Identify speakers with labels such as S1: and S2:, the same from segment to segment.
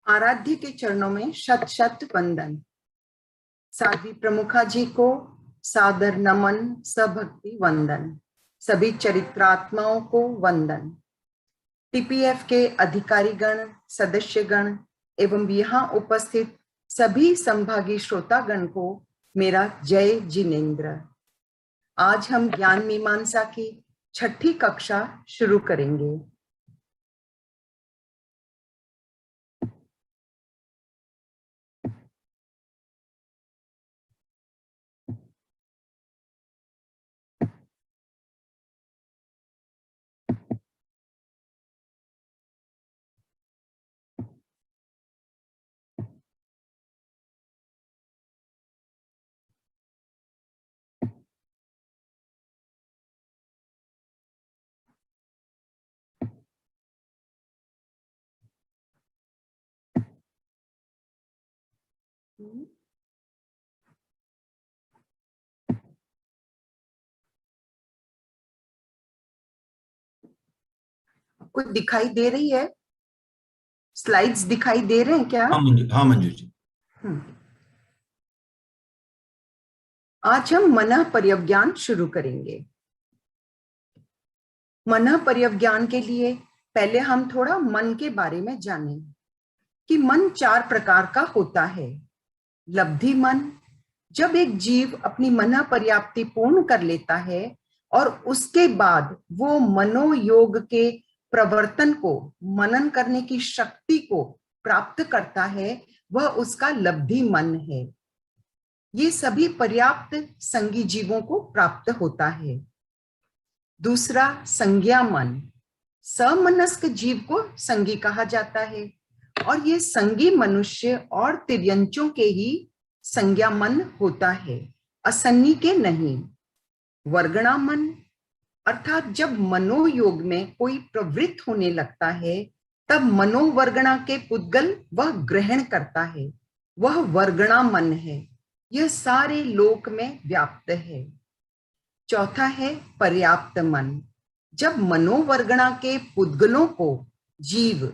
S1: आराध्य के चरणों में शत शत वंदन। साध्वी प्रमुखा जी को सादर नमन, सभक्ति वंदन। सभी चरित्रात्माओं को वंदन। टीपीएफ के अधिकारीगण, सदस्यगण एवं यहाँ उपस्थित सभी संभागी श्रोतागण को मेरा जय जिनेन्द्र। आज हम ज्ञान मीमांसा की 6ठी कक्षा शुरू करेंगे। कुछ दिखाई दे रही है? स्लाइड्स दिखाई दे रहे हैं क्या?
S2: हाँ मंजू जी।
S1: आज हम मनः पर्यवज्ञान शुरू करेंगे। मनः पर्यवज्ञान के लिए पहले हम थोड़ा मन के बारे में जानें कि मन 4 प्रकार का होता है। लब्धि मन, जब एक जीव अपनी मनः पर्याप्ति पूर्ण कर लेता है और उसके बाद वो मनोयोग के प्रवर्तन को, मनन करने की शक्ति को प्राप्त करता है, वह उसका लब्धि मन है। ये सभी पर्याप्त संगी जीवों को प्राप्त होता है। दूसरा संज्ञा मन, समनस्क जीव को संगी कहा जाता है और ये संगी मनुष्य और तिर्यंचों के ही संज्ञा मन होता है, असन्नी के नहीं। वर्गणा मन, अर्थात जब मनोयोग में कोई प्रवृत्त होने लगता है तब मनोवर्गणा के पुद्गल वह ग्रहण करता है, वह वर्गणा मन है। यह सारे लोक में व्याप्त है। चौथा है पर्याप्त मन, जब मनोवर्गणा के पुद्गलों को जीव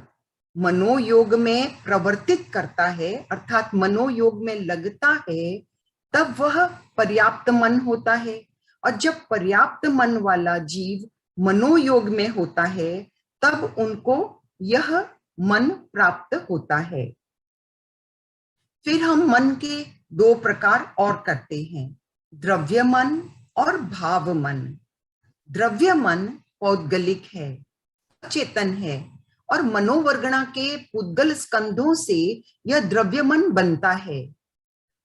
S1: मनोयोग में प्रवर्तित करता है, अर्थात मनोयोग में लगता है, तब वह पर्याप्त मन होता है। और जब पर्याप्त मन वाला जीव मनोयोग में होता है तब उनको यह मन प्राप्त होता है। फिर हम मन के 2 प्रकार और करते हैं, द्रव्य मन और भाव मन। द्रव्य मन पौद्गलिक है, चेतन है और मनोवर्गणा के पुद्गल स्कंधों से यह द्रव्य मन बनता है।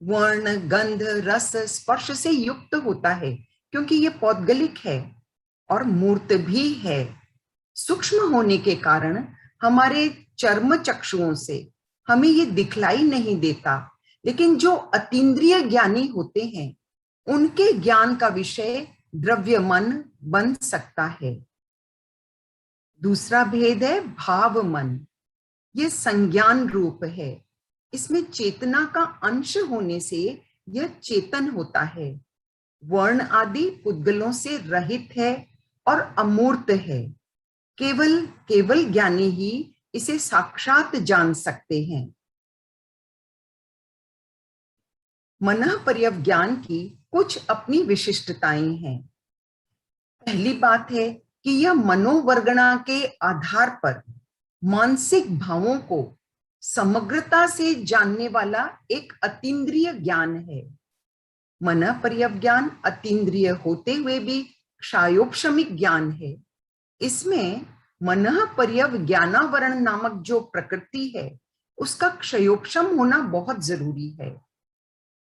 S1: वर्ण, गंध, रस, स्पर्श से युक्त होता है क्योंकि यह पौद्गलिक है और मूर्त भी है। सूक्ष्म होने के कारण हमारे चर्म चक्षुओं से हमें ये दिखलाई नहीं देता, लेकिन जो अतीन्द्रिय ज्ञानी होते हैं उनके ज्ञान का विषय द्रव्य मन बन सकता है। दूसरा भेद है भाव मन। यह संज्ञान रूप है, इसमें चेतना का अंश होने से यह चेतन होता है। वर्ण आदि पुद्गलों से रहित है और अमूर्त है। केवल ज्ञानी ही इसे साक्षात जान सकते हैं। मनः पर्यवज्ञान की कुछ अपनी विशिष्टताएं हैं। पहली बात है कि यह मनोवर्गणा के आधार पर मानसिक भावों को समग्रता से जानने वाला एक अतीन्द्रिय ज्ञान है। मनः पर्यवज्ञान अतीन्द्रिय होते हुए भी क्षायोपशमिक ज्ञान है। इसमें मनः पर्यवज्ञानावरण नामक जो प्रकृति है उसका क्षयोपशम होना बहुत जरूरी है।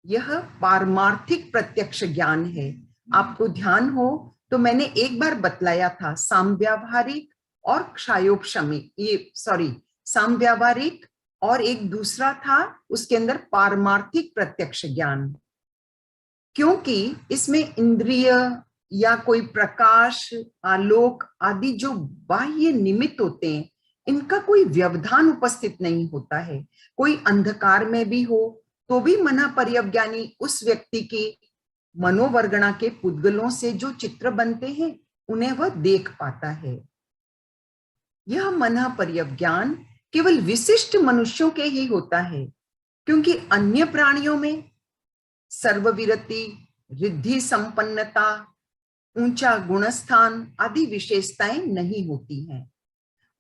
S1: यह पारमार्थिक प्रत्यक्ष ज्ञान है। आपको ध्यान हो तो मैंने एक बार बतलाया था सामव्यावहारिक और क्षयोपशमिक, सामव्यावहारिक और एक दूसरा था उसके अंदर पारमार्थिक प्रत्यक्ष ज्ञान। क्योंकि इसमें इंद्रिय या कोई प्रकाश, आलोक आदि जो बाह्य निमित्त होते हैं इनका कोई व्यवधान उपस्थित नहीं होता है। कोई अंधकार में भी हो तो भी मनः पर्यवज्ञानी उस व्यक्ति की मनोवर्गणा के पुद्गलों से जो चित्र बनते हैं उन्हें वह देख पाता है। यह मनः पर्यवज्ञान केवल विशिष्ट मनुष्यों के ही होता है, क्योंकि अन्य प्राणियों में सर्ववीरति, रिद्धि संपन्नता, ऊंचा गुणस्थान आदि विशेषताएं नहीं होती हैं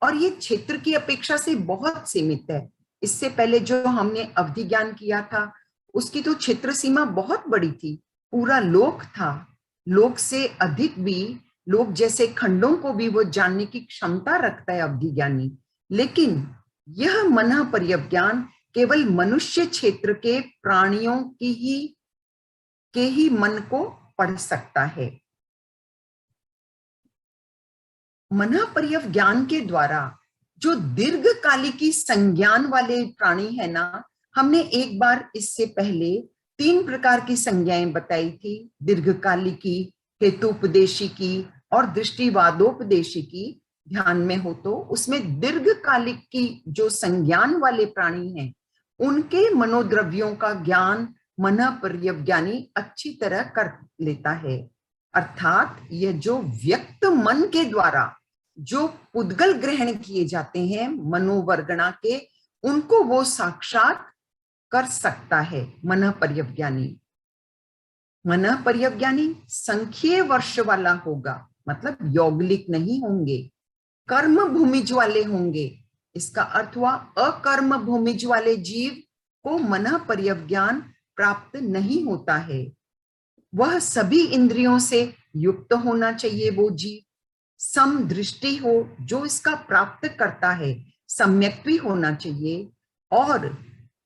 S1: और ये क्षेत्र की अपेक्षा से बहुत सीमित है। इससे पहले जो हमने अवधि ज्ञान किया था उसकी तो क्षेत्र सीमा बहुत बड़ी थी, पूरा लोक था। लोक से अधिक भी, लोक जैसे खंडों को भी वो जानने की क्षमता रखता है अवधि ज्ञानी। लेकिन यह मन परिज्ञान केवल मनुष्य क्षेत्र के प्राणियों के ही मन को पढ़ सकता है। मन परिज्ञान के द्वारा जो दीर्घकालिकी संज्ञान वाले प्राणी है ना, हमने एक बार इससे पहले 3 प्रकार की संज्ञाएं बताई थी, दीर्घकालिकी, हेतुपदेशिकी और दृष्टिवादोपदेशिकी। ध्यान में हो तो उसमें दीर्घकालिक की जो संज्ञान वाले प्राणी हैं उनके मनोद्रव्यों का ज्ञान मन परिज्ञानी अच्छी तरह कर लेता है। अर्थात यह जो व्यक्त मन के द्वारा जो पुद्गल ग्रहण किए जाते हैं मनोवर्गणा के, उनको वो साक्षात कर सकता है मन परिज्ञानी। मन परिज्ञानी संख्येय वर्ष वाला होगा, मतलब यौगलिक नहीं होंगे, कर्म भूमिज वाले होंगे। इसका अर्थ हुआ अकर्म भूमिज वाले जीव को मन परिज्ञान प्राप्त नहीं होता है। वह सभी इंद्रियों से युक्त होना चाहिए वो जीव, समदृष्टि हो जो इसका प्राप्त करता है, सम्यक भी होना चाहिए, और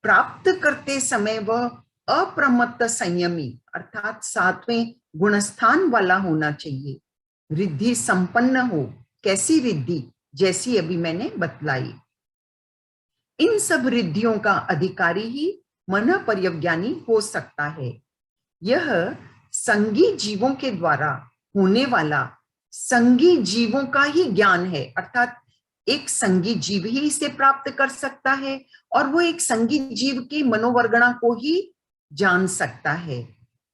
S1: प्राप्त करते समय वह अप्रमत्त संयमी अर्थात 7वें गुणस्थान वाला होना चाहिए। रिद्धि संपन्न हो, कैसी रिद्धि? जैसी अभी मैंने बतलाई। इन सब रिद्धियों का अधिकारी ही मन परिज्ञानी हो सकता है। यह संगी जीवों के द्वारा होने वाला संगी जीवों का ही ज्ञान है, अर्थात एक संगी जीव ही इसे प्राप्त कर सकता है और वो एक संगी जीव की मनोवर्गणा को ही जान सकता है।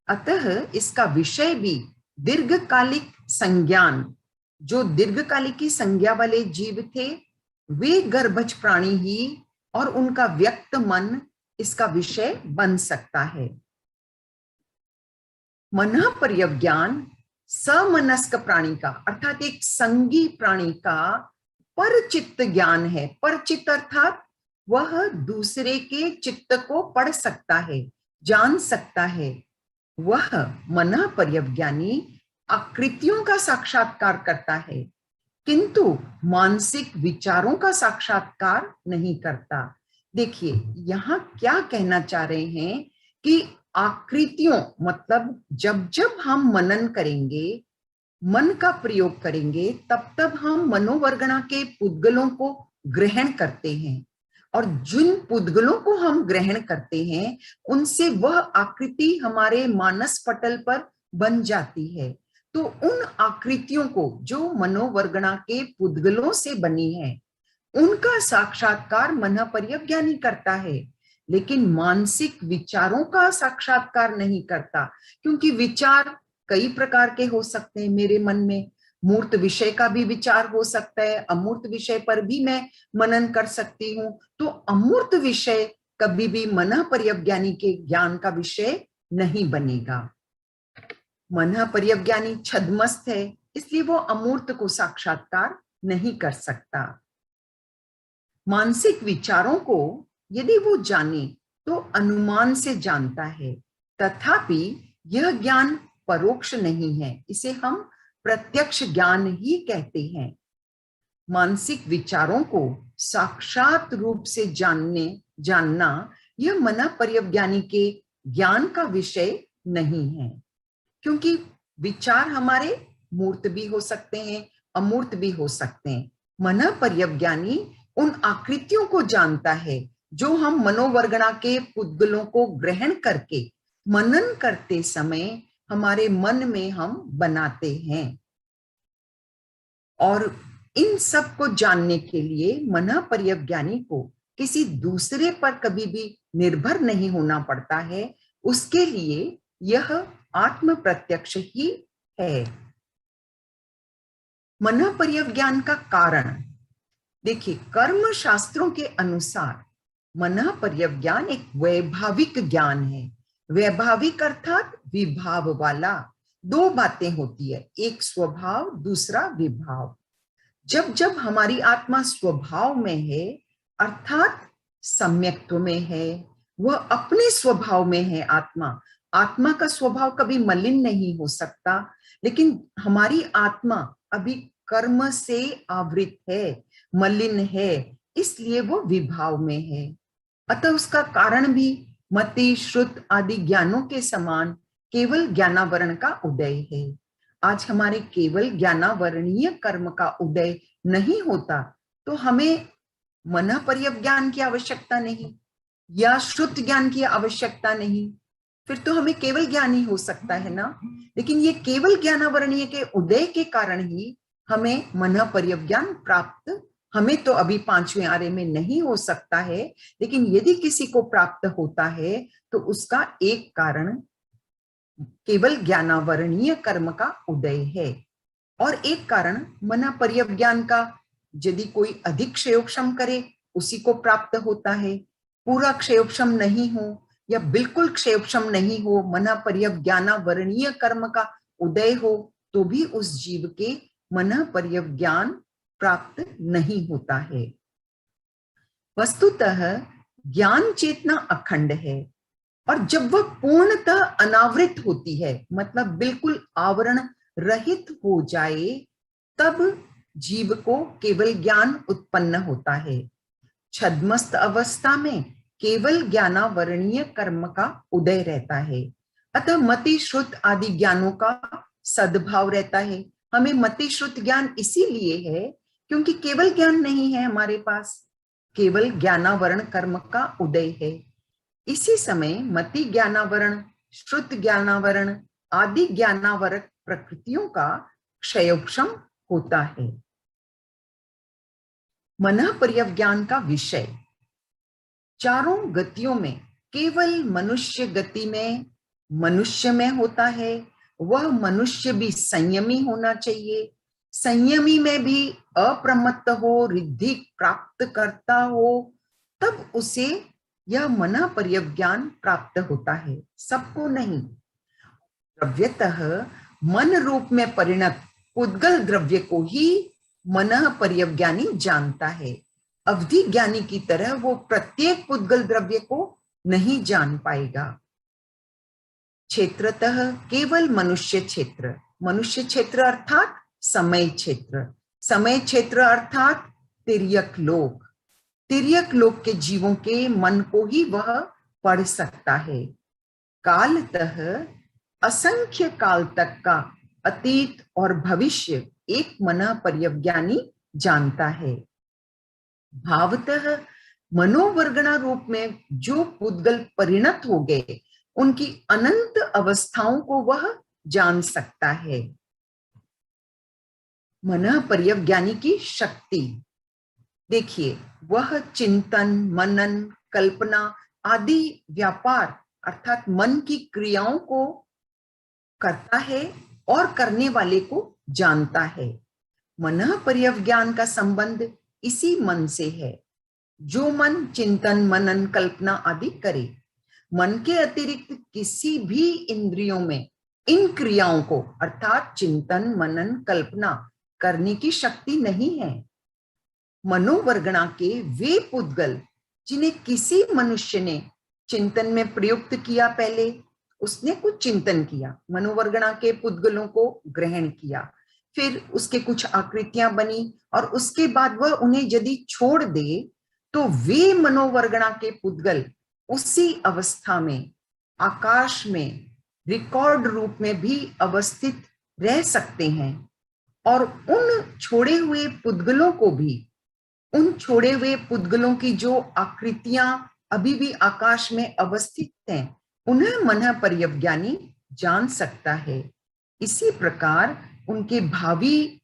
S1: अतः इसका विषय भी दीर्घकालिक संज्ञान, जो दीर्घकालिक की संज्ञा वाले जीव थे वे गर्भज प्राणी ही और उनका व्यक्त मन इसका विषय बन सकता है। मन परिज्ञान समनस्क प्राणी का अर्थात एक संगी प्राणी का परचित्त ज्ञान है। परचित्त अर्थात वह दूसरे के चित्त को पढ़ सकता है, जान सकता है। वह मन परिज्ञानी आकृतियों का साक्षात्कार करता है किंतु मानसिक विचारों का साक्षात्कार नहीं करता। देखिए यहाँ क्या कहना चाह रहे हैं कि आकृतियों मतलब जब जब हम मनन करेंगे, मन का प्रयोग करेंगे, तब तब हम मनोवर्गणा के पुद्गलों को ग्रहण करते हैं और जिन पुद्गलों को हम ग्रहण करते हैं उनसे वह आकृति हमारे मानस पटल पर बन जाती है। तो उन आकृतियों को जो मनोवर्गणा के पुद्गलों से बनी है उनका साक्षात्कार मन परिज्ञानी करता है, लेकिन मानसिक विचारों का साक्षात्कार नहीं करता, क्योंकि विचार कई प्रकार के हो सकते हैं। मेरे मन में मूर्त विषय का भी विचार हो सकता है, अमूर्त विषय पर भी मैं मनन कर सकती हूँ। तो अमूर्त विषय कभी भी मन परिज्ञानी के ज्ञान का विषय नहीं बनेगा। मन परिज्ञानी छद्मस्त है, इसलिए वो अमूर्त को साक्षात्कार नहीं कर सकता। मानसिक विचारों को यदि वो जाने तो अनुमान से जानता है, तथापि यह ज्ञान परोक्ष नहीं है, इसे हम प्रत्यक्ष ज्ञान ही कहते हैं। मानसिक विचारों को साक्षात रूप से जानना यह मन परिज्ञानी के ज्ञान का विषय नहीं है, क्योंकि विचार हमारे मूर्त भी हो सकते हैं, अमूर्त भी हो सकते हैं। मन परिज्ञानी उन आकृतियों को जानता है जो हम मनोवर्गणा के पुद्गलों को ग्रहण करके मनन करते समय हमारे मन में हम बनाते हैं। और इन सब को जानने के लिए मन परिज्ञानी को किसी दूसरे पर कभी भी निर्भर नहीं होना पड़ता है, उसके लिए यह आत्म प्रत्यक्ष ही है। मन परिज्ञान का कारण देखिए, कर्म शास्त्रों के अनुसार मन पर्यवज्ञान एक वैभाविक ज्ञान है। वैभाविक अर्थात विभाव वाला। दो बातें होती है, एक स्वभाव, दूसरा विभाव। जब जब हमारी आत्मा स्वभाव में है, अर्थात सम्यक्त्व में है, वह अपने स्वभाव में है। आत्मा आत्मा का स्वभाव कभी मलिन नहीं हो सकता, लेकिन हमारी आत्मा अभी कर्म से आवृत है, मलिन है, इसलिए वो विभाव में है। अतः उसका कारण भी मति, श्रुत आदि ज्ञानों के समान केवल ज्ञानावरण का उदय है। आज हमारे केवल ज्ञानावरणीय कर्म का उदय नहीं होता तो हमें मन पर्यवज्ञान की आवश्यकता नहीं या श्रुत ज्ञान की आवश्यकता नहीं, फिर तो हमें केवल ज्ञान ही हो सकता है ना। लेकिन ये केवल ज्ञानावरणीय के उदय के कारण ही हमें मन पर्यवज्ञान प्राप्त, हमें तो अभी पांचवें आर्य में नहीं हो सकता है, लेकिन यदि किसी को प्राप्त होता है तो उसका एक कारण केवल ज्ञानावरणीय कर्म का उदय है, और एक कारण मन पर्यवज्ञान का यदि कोई अधिक क्षयोक्षम करे उसी को प्राप्त होता है। पूरा क्षयोक्षम नहीं हो या बिल्कुल क्षयोक्षम नहीं हो, मन पर्यवज्ञानावरणीय कर्म का उदय हो, तो भी उस जीव के मन पर्यवज्ञान प्राप्त नहीं होता है। वस्तुतः ज्ञान चेतना अखंड है, और जब वह पूर्णतः अनावृत होती है, मतलब बिल्कुल आवरण रहित हो जाए, तब जीव को केवल ज्ञान उत्पन्न होता है। छद्मस्त अवस्था में केवल ज्ञानावरणीय कर्म का उदय रहता है। अतः मति, श्रुत आदि ज्ञानों का सद्भाव रहता है। हमें मति श्रुत ज्ञान इसीलिए है क्योंकि केवल ज्ञान नहीं है हमारे पास, केवल ज्ञानावरण कर्म का उदय है। इसी समय मति ज्ञानावरण, श्रुत ज्ञानावरण आदि ज्ञानावरक प्रकृतियों का क्षयोक्षम होता है। मन पर्यवज्ञान का विषय चारों गतियों में केवल मनुष्य गति में मनुष्य में होता है। वह मनुष्य भी संयमी होना चाहिए, संयमी में भी अप्रमत्त हो, रिद्धि प्राप्त करता हो, तब उसे यह मन पर्यवज्ञान प्राप्त होता है, सबको नहीं। द्रव्यतः मन रूप में परिणत उद्गल द्रव्य को ही मन पर्यवज्ञानी जानता है। अवधि ज्ञानी की तरह वो प्रत्येक पुद्गल द्रव्य को नहीं जान पाएगा। क्षेत्रतः केवल मनुष्य क्षेत्र, मनुष्य क्षेत्र अर्थात समय क्षेत्र, समय क्षेत्र अर्थात तिर्यक लोक, तिर्यक लोक के जीवों के मन को ही वह पढ़ सकता है। कालतः असंख्य काल तक का अतीत और भविष्य एक मन पर्यवज्ञानी जानता है। भावतः मनोवर्गणा रूप में जो पुद्गल परिणत हो गए, उनकी अनंत अवस्थाओं को वह जान सकता है। मन पर्यवज्ञानी की शक्ति देखिए, वह चिंतन, मनन, कल्पना आदि व्यापार अर्थात मन की क्रियाओं को करता है और करने वाले को जानता है। मन पर्यवज्ञान का संबंध इसी मन से है जो मन चिंतन, मनन, कल्पना आदि करे। मन के अतिरिक्त किसी भी इंद्रियों में इन क्रियाओं को अर्थात चिंतन, मनन, कल्पना करने की शक्ति नहीं है। मनोवर्गणा के वे पुद्गल जिन्हें किसी मनुष्य ने चिंतन में प्रयुक्त किया, पहले उसने कुछ चिंतन किया, मनोवर्गणा के पुद्गलों को ग्रहण किया, फिर उसके कुछ आकृतियां बनी और उसके बाद वह उन्हें यदि छोड़ दे तो वे मनोवर्गणा के पुद्गल उसी अवस्था में आकाश में रिकॉर्ड रूप में भी अवस्थित रह सकते हैं, और उन छोड़े हुए पुद्गलों को भी, उन छोड़े हुए पुद्गलों की जो आकृतियां अभी भी आकाश में अवस्थित हैं, उन्हें मन पर्यवज्ञानी जान सकता है। इसी प्रकार उनके भावी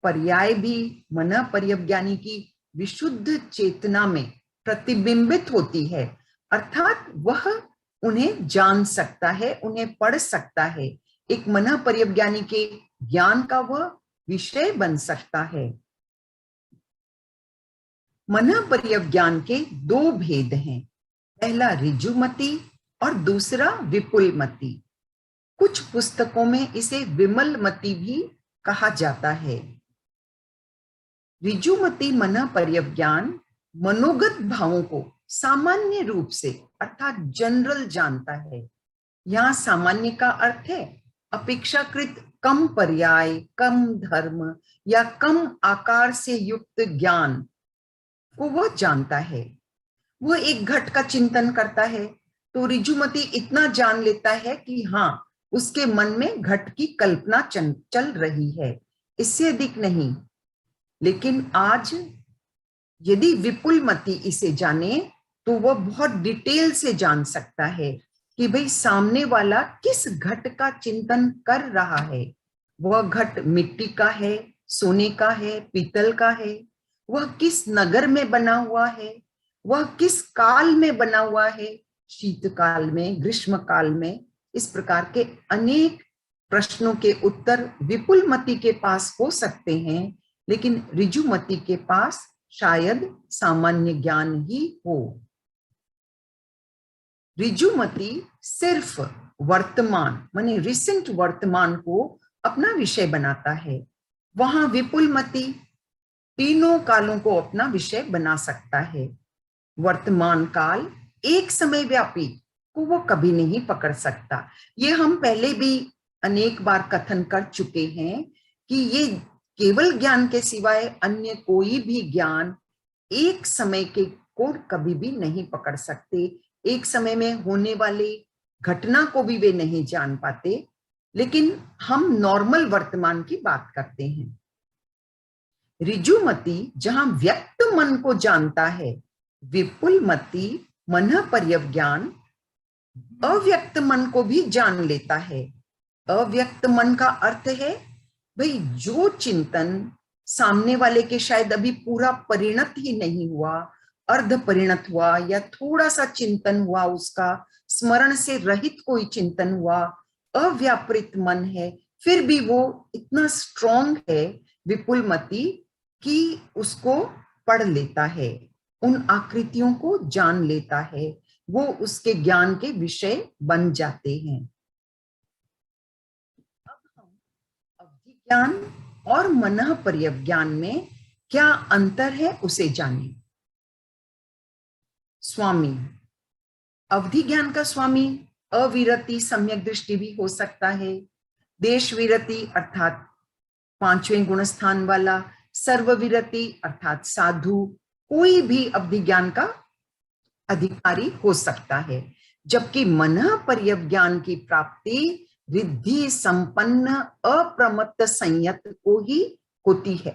S1: पर्याय भी मन पर्यवज्ञानी की विशुद्ध चेतना में प्रतिबिंबित होती है, अर्थात वह उन्हें जान सकता है, उन्हें पढ़ सकता है, एक मन पर्यवज्ञानी के ज्ञान का वह विषय बन सकता है। मन परिज्ञान के दो भेद हैं, पहला ऋजुमति और दूसरा विपुलमति। कुछ पुस्तकों में इसे विमलमति भी कहा जाता है। ऋजुमति मन परिज्ञान मनोगत भावों को सामान्य रूप से अर्थात जनरल जानता है। यहाँ सामान्य का अर्थ है अपेक्षाकृत कम पर्याय, कम धर्म या कम आकार से युक्त ज्ञान को वह जानता है। वह एक घट का चिंतन करता है तो ऋजुमति इतना जान लेता है कि हाँ, उसके मन में घट की कल्पना चल रही है, इससे अधिक नहीं। लेकिन आज यदि विपुलमति इसे जाने तो वह बहुत डिटेल से जान सकता है कि भाई सामने वाला किस घट का चिंतन कर रहा है। वह घट मिट्टी का है, सोने का है, पीतल का है, वह किस नगर में बना हुआ है, वह किस काल में बना हुआ है, शीतकाल में, ग्रीष्म काल में। इस प्रकार के अनेक प्रश्नों के उत्तर विपुलमति के पास हो सकते हैं, लेकिन ऋजुमति के पास शायद सामान्य ज्ञान ही हो। ऋजुमति सिर्फ वर्तमान माने रिसेंट वर्तमान को अपना विषय बनाता है, वहां विपुलमति तीनों कालों को अपना विषय बना सकता है। वर्तमान काल एक समय व्यापी को वो कभी नहीं पकड़ सकता। ये हम पहले भी अनेक बार कथन कर चुके हैं कि ये केवल ज्ञान के सिवाय अन्य कोई भी ज्ञान एक समय के को कभी भी नहीं पकड़ सकते। एक समय में होने वाली घटना को भी वे नहीं जान पाते, लेकिन हम नॉर्मल वर्तमान की बात करते हैं। ऋजुमति जहां व्यक्त मन को जानता है, विपुलमति मन परिज्ञान अव्यक्त मन को भी जान लेता है। अव्यक्त मन का अर्थ है भाई जो चिंतन सामने वाले के शायद अभी पूरा परिणत ही नहीं हुआ, अर्ध परिणत हुआ या थोड़ा सा चिंतन हुआ, उसका स्मरण से रहित कोई चिंतन हुआ, अव्यापृत मन है, फिर भी वो इतना स्ट्रॉन्ग है विपुलमति कि उसको पढ़ लेता है, उन आकृतियों को जान लेता है, वो उसके ज्ञान के विषय बन जाते हैं। अब हम अवधि ज्ञान और मन परिज्ञान में क्या अंतर है उसे जानें। स्वामी, अवधि ज्ञान का स्वामी अविरति सम्यक दृष्टि भी हो सकता है, देश विरति अर्थात पांचवें गुण स्थान वाला, सर्वविरति अर्थात साधु, कोई भी अवधि ज्ञान का अधिकारी हो सकता है। जबकि मन परिज्ञान की प्राप्ति रिद्धि संपन्न अप्रमत्त संयत को ही होती है।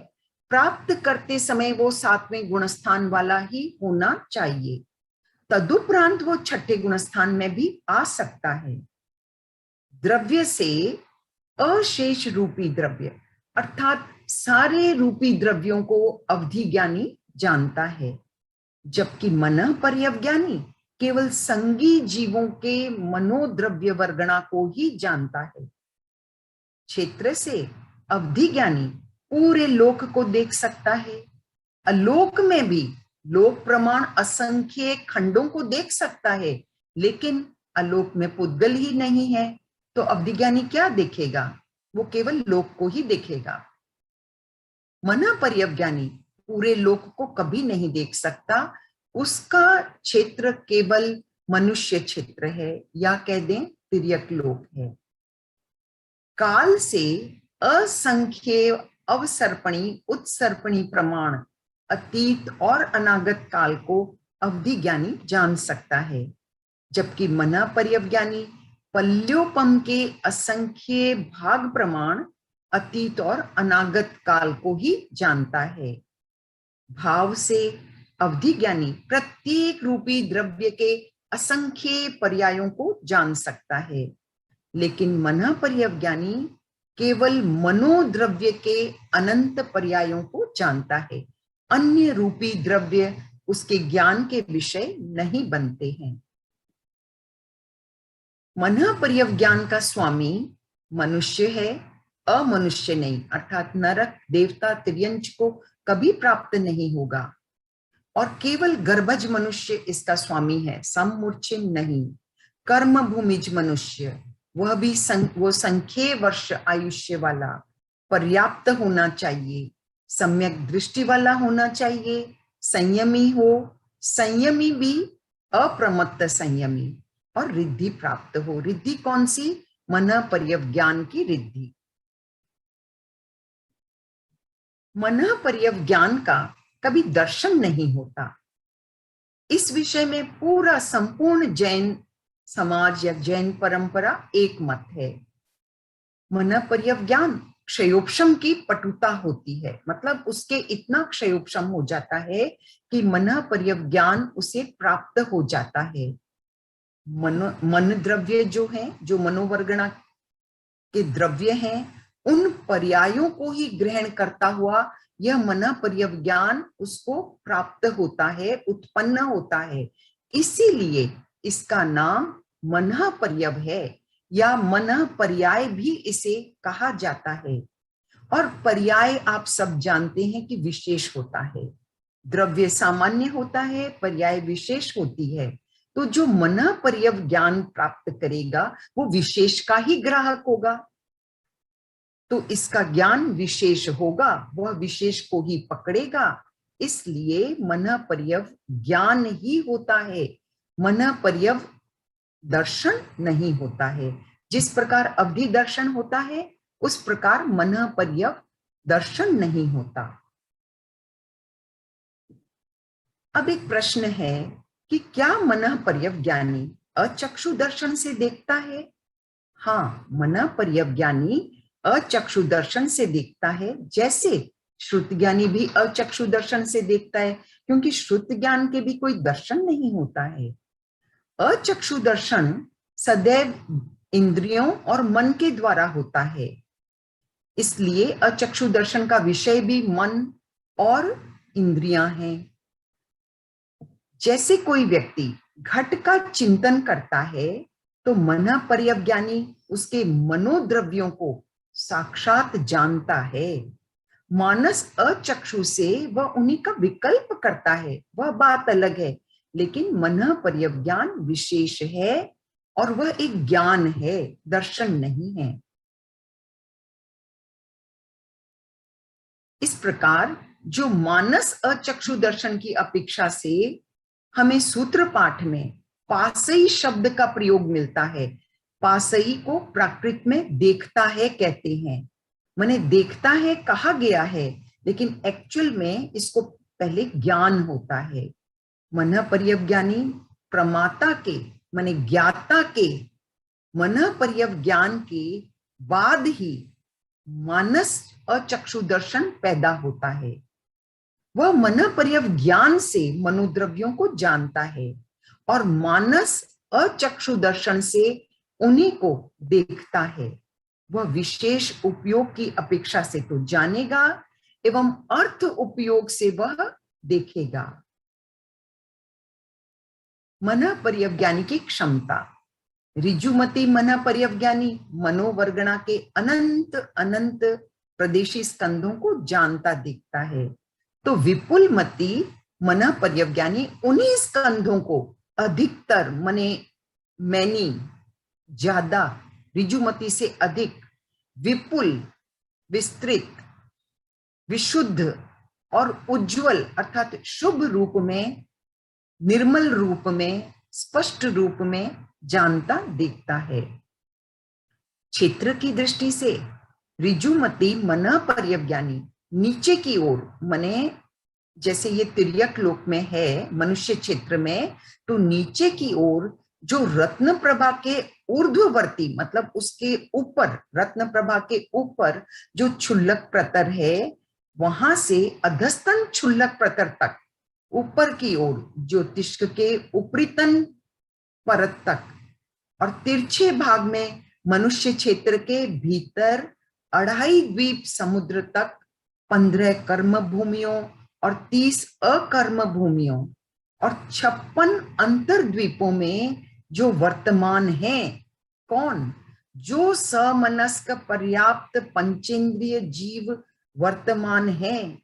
S1: प्राप्त करते समय वो सातवें गुणस्थान वाला ही होना चाहिए, तदुपरांत वो छठे गुणस्थान में भी आ सकता है। द्रव्य से अशेष रूपी द्रव्य अर्थात सारे रूपी द्रव्यों को अवधि ज्ञानी जानता है, जबकि मन परिज्ञानी केवल संगी जीवों के मनोद्रव्य वर्गणा को ही जानता है। क्षेत्र से अवधि ज्ञानी पूरे लोक को देख सकता है, अलोक में भी लोक प्रमाण असंख्य खंडों को देख सकता है, लेकिन अलोक में पुद्गल ही नहीं है, तो अवधि ज्ञानी क्या देखेगा? वो केवल लोक को ही देखेगा। मन परिज्ञानी पूरे लोक को कभी नहीं देख सकता, उसका क्षेत्र केवल मनुष्य क्षेत्र है या कह दें तिर्यक लोक है। काल से असंख्य अवसर्पणी उत्सर्पणी प्रमाण अतीत और अनागत काल को अवधि ज्ञानी जान सकता है, जबकि मन परिज्ञानी पल्योपम के असंख्य भाग प्रमाण अतीत और अनागत काल को ही जानता है। भाव से अवधि ज्ञानी प्रत्येक रूपी द्रव्य के असंख्य पर्यायों को जान सकता है, लेकिन मन परिज्ञानी केवल मनोद्रव्य के अनंत पर्यायों को जानता है। अन्य रूपी द्रव्य उसके ज्ञान के विषय नहीं बनते हैं। मन परिज्ञान का स्वामी मनुष्य है, अमनुष्य नहीं, अर्थात नरक देवता तिर्यंच को कभी प्राप्त नहीं होगा। और केवल गर्भज मनुष्य इसका स्वामी है, सममूर्छे नहीं। कर्म भूमिज मनुष्य, वह भी वो संख्य वर्ष आयुष्य वाला, पर्याप्त होना चाहिए, सम्यक दृष्टि वाला होना चाहिए, संयमी हो, संयमी भी अप्रमत्त संयमी, और रिद्धि प्राप्त हो। रिद्धि कौन सी? मन पर्यवज्ञान की रिद्धि। मन पर्यवज्ञान का कभी दर्शन नहीं होता। इस विषय में पूरा संपूर्ण जैन समाज या जैन परंपरा एक मत है। मन पर्यवज्ञान क्षयोपशम की पटुता होती है, मतलब उसके इतना क्षयोपशम हो जाता है कि मन पर्यवज्ञान उसे प्राप्त हो जाता है। मन द्रव्य जो है, जो मनोवर्गणा के द्रव्य हैं, उन पर्यायों को ही ग्रहण करता हुआ यह मन पर्यवज्ञान उसको प्राप्त होता है, उत्पन्न होता है। इसीलिए इसका नाम मन पर्यव है, या मन पर्याय भी इसे कहा जाता है। और पर्याय आप सब जानते हैं कि विशेष होता है। द्रव्य सामान्य होता है, पर्याय विशेष होती है। तो जो मन पर्यव ज्ञान प्राप्त करेगा वो विशेष का ही ग्राहक होगा, तो इसका ज्ञान विशेष होगा, वह विशेष को ही पकड़ेगा। इसलिए मन पर्यव ज्ञान ही होता है, मन पर्यव दर्शन नहीं होता है। जिस प्रकार अवधि दर्शन होता है उस प्रकार मन पर्यव दर्शन नहीं होता। अब एक प्रश्न है कि क्या मन पर्यव ज्ञानी अचक्षु दर्शन से देखता है? हाँ, मन पर्यव ज्ञानी अचक्षु दर्शन से देखता है, जैसे श्रुत ज्ञानी भी अचक्षु दर्शन से देखता है, क्योंकि श्रुत ज्ञान के भी कोई दर्शन नहीं होता है। अचक्षु दर्शन सदैव इंद्रियों और मन के द्वारा होता है, इसलिए अचक्षु दर्शन का विषय भी मन और इंद्रियां हैं। जैसे कोई व्यक्ति घट का चिंतन करता है तो मन पर्यव ज्ञानी उसके मनोद्रव्यों को साक्षात जानता है। मानस अचक्षु से वह उन्हीं का विकल्प करता है, वह बात अलग है, लेकिन मन पर्यव ज्ञान विशेष है और वह एक ज्ञान है, दर्शन नहीं है। इस प्रकार जो मानस अचक्षु दर्शन की अपेक्षा से हमें सूत्र पाठ में पासई शब्द का प्रयोग मिलता है। पासई को प्राकृत में देखता है कहते हैं, माने देखता है कहा गया है, लेकिन एक्चुअल में इसको पहले ज्ञान होता है। मन पर्यव ज्ञानी प्रमाता के माने ज्ञाता के मन पर्यव ज्ञान के बाद ही मानस अचक्षु दर्शन पैदा होता है। वह मन पर्यव ज्ञान से मनोद्रव्यों को जानता है और मानस अचक्षु दर्शन से उन्हीं को देखता है। वह विशेष उपयोग की अपेक्षा से तो जानेगा एवं अर्थ उपयोग से वह देखेगा। मन पर्यव ज्ञानी की क्षमता। ऋजुमति मन पर्यव ज्ञानी मनोवर्गणा के अनंत अनंत प्रदेशी स्कंधों को जानता दिखता है, तो विपुल मति मन पर्यव ज्ञानी उन्हीं स्कंधों को अधिकतर मने मैनी ज्यादा, ऋजुमति से अधिक, विपुल विस्तृत, विशुद्ध और उज्जवल अर्थात शुभ रूप में, निर्मल रूप में, स्पष्ट रूप में जानता दिखता है। क्षेत्र की दृष्टि से ऋजुमति मन पर्यव ज्ञानी नीचे की ओर, मने जैसे ये तिर्यक लोक में है मनुष्य क्षेत्र में, तो नीचे की ओर जो रत्न प्रभा के ऊर्ध्ववर्ती मतलब उसके ऊपर, रत्न प्रभा के ऊपर जो क्षुल्लक प्रतर है, वहां से अधस्तन क्षुल्लक प्रतर तक ऊपर की ओर ज्योतिष्क के उपरितन परत तक, और तिरछे भाग में मनुष्य क्षेत्र के भीतर 2.5 द्वीप समुद्र तक 15 कर्म भूमियों और 30 अकर्म भूमियों और 56 अंतर्द्वीपों में जो वर्तमान है। कौन? जो समनस्क पर्याप्त पंचेंद्रिय जीव वर्तमान है,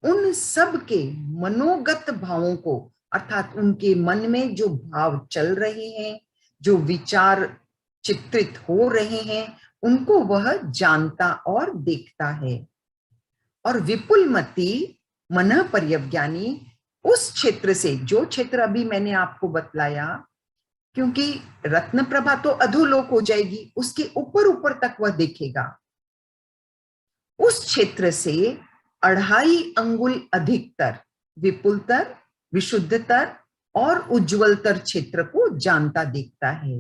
S1: उन सब के मनोगत भावों को, अर्थात उनके मन में जो भाव चल रहे हैं, जो विचार चित्रित हो रहे हैं, उनको वह जानता और देखता है। और विपुलमती मन पर्यवज्ञानी उस क्षेत्र से, जो क्षेत्र अभी मैंने आपको बतलाया, क्योंकि रत्न प्रभा तो अधोलोक हो जाएगी, उसके ऊपर ऊपर तक वह देखेगा, उस क्षेत्र से 2.5 अंगुल अधिकतर, विपुलतर, विशुद्धतर और उज्ज्वलतर क्षेत्र को जानता देखता है।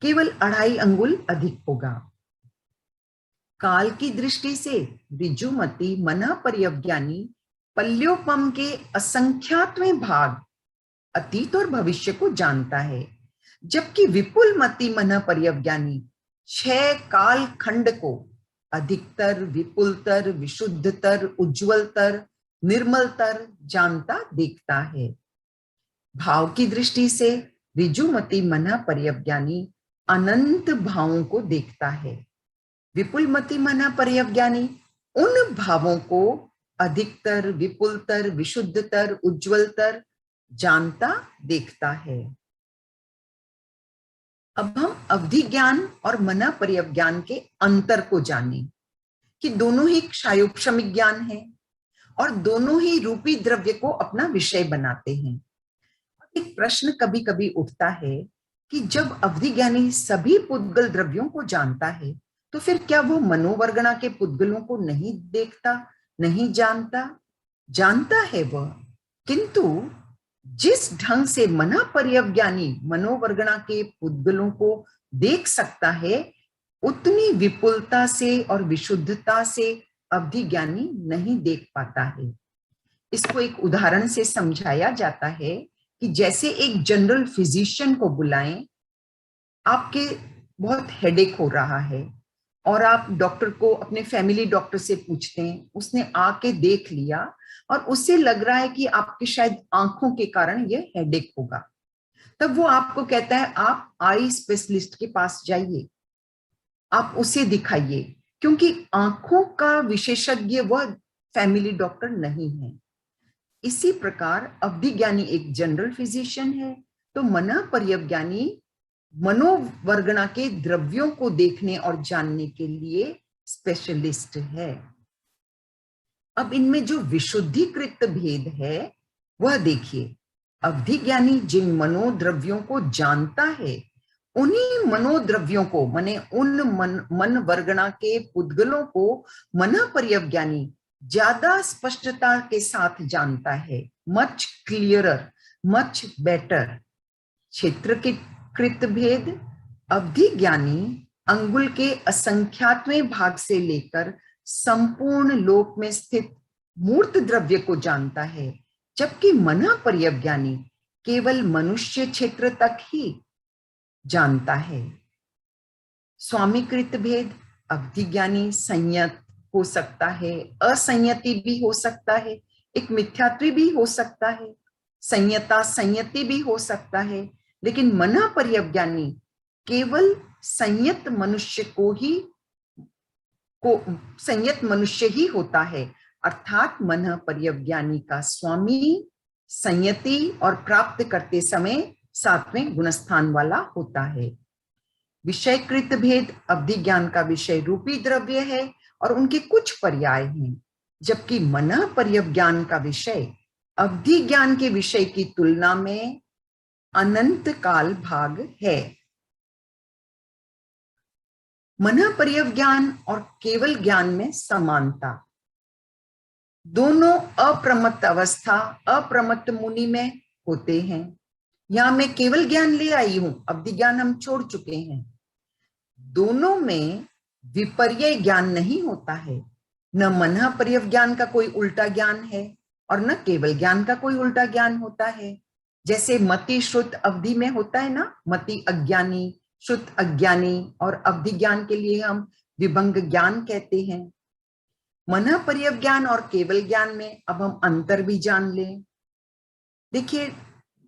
S1: केवल 2.5 अंगुल अधिक होगा। काल की दृष्टि से ऋजुमती मन पर्यवज्ञानी पल्योपम के असंख्यातवें भाग, अतीत और भविष्य को जानता है, जबकि विपुलमती मन पर्यवज्ञानी 6 काल खंड को अधिकतर, विपुलतर, विशुद्धतर, उज्ज्वलतर, निर्मलतर जानता देखता है। भाव की दृष्टि से ऋजुमती मन पर्यवज्ञानी अनंत भावों को देखता है। विपुलमती मन पर्यवज्ञानी उन भावों को अधिकतर, विपुलतर, विशुद्धतर, उज्ज्वलतर जानता देखता है। अब हम अवधि ज्ञान और मन पर्यवज्ञान के अंतर को जानें कि दोनों ही क्षायोपशमिक ज्ञान है और दोनों ही रूपी द्रव्य को अपना विषय बनाते हैं। एक प्रश्न कभी कभी उठता है कि जब अवधि ज्ञानी सभी पुद्गल द्रव्यों को जानता है, तो फिर क्या वो मनोवर्गणा के पुद्गलों को नहीं देखता, नहीं जानता? जानता है वह, किंतु जिस ढंग से मन पर्यवज्ञानी मनोवर्गणा के पुद्गलों को देख सकता है, उतनी विपुलता से और विशुद्धता से अवधि ज्ञानी नहीं देख पाता है। इसको एक उदाहरण से समझाया जाता है कि जैसे एक जनरल फिजिशियन को बुलाएं, आपके बहुत हेडेक हो रहा है और आप डॉक्टर को, अपने फैमिली डॉक्टर से पूछते हैं, उसने आके देख लिया और उससे लग रहा है कि आपके शायद आंखों के कारण यह हेडेक होगा, तब वो आपको कहता है आप आई स्पेशलिस्ट के पास जाइए, आप उसे दिखाइए, क्योंकि आंखों का विशेषज्ञ वह फैमिली डॉक्टर नहीं है। इसी प्रकार अवधि ज्ञानी एक जनरल फिजिशियन है, तो मन पर्यवज्ञानी मनोवर्गणा के द्रव्यों को देखने और जानने के लिए स्पेशलिस्ट है। अब इनमें जो विशुद्धिकृत भेद है वह देखिए। अवधि ज्ञानी जिन मनोद्रव्यों को जानता है, उन्हीं मनोद्रव्यों को, माने उन मन वर्गणा के पुद्गलों को मन पर्यवज्ञानी ज्यादा स्पष्टता के साथ जानता है। Much clearer, much better. क्षेत्र के कृत भेद अवधि ज्ञानी अंगुल के असंख्यातवें भाग से लेकर संपूर्ण लोक में स्थित मूर्त द्रव्य को जानता है, जबकि मन पर्यवज्ञानी केवल मनुष्य क्षेत्र तक ही जानता है। स्वामीकृत भेद अवधि ज्ञानी संयत हो सकता है, असंयति भी हो सकता है, एक मिथ्यात्वी भी हो सकता है, संयता संयति भी हो सकता है, लेकिन मन पर्यवज्ञानी केवल संयत मनुष्य ही होता है, अर्थात मन पर्यवज्ञानी का स्वामी संयति और प्राप्त करते समय 7वें गुणस्थान वाला होता है। विषयकृत भेद अवधि ज्ञान का विषय रूपी द्रव्य है और उनके कुछ पर्याय हैं, जबकि मन पर्यवज्ञान का विषय अवधि ज्ञान के विषय की तुलना में अनंत काल भाग है। मन पर्यवज्ञान और केवल ज्ञान में समानता। दोनों अप्रमत्त अवस्था, अप्रमत्त मुनि में होते हैं। यहां मैं केवल ज्ञान ले आई हूं, अवधि ज्ञान हम छोड़ चुके हैं। दोनों में विपर्य ज्ञान नहीं होता है। न मन पर्यवज्ञान का कोई उल्टा ज्ञान है और न केवल ज्ञान का कोई उल्टा ज्ञान होता है। जैसे मति श्रुत अवधि में होता है ना, मति अज्ञानी, श्रुत अज्ञानी, और अवधि ज्ञान के लिए हम विभंग ज्ञान कहते हैं। मन पर्यवज्ञान और केवल ज्ञान में अब हम अंतर भी जान लें। देखिए,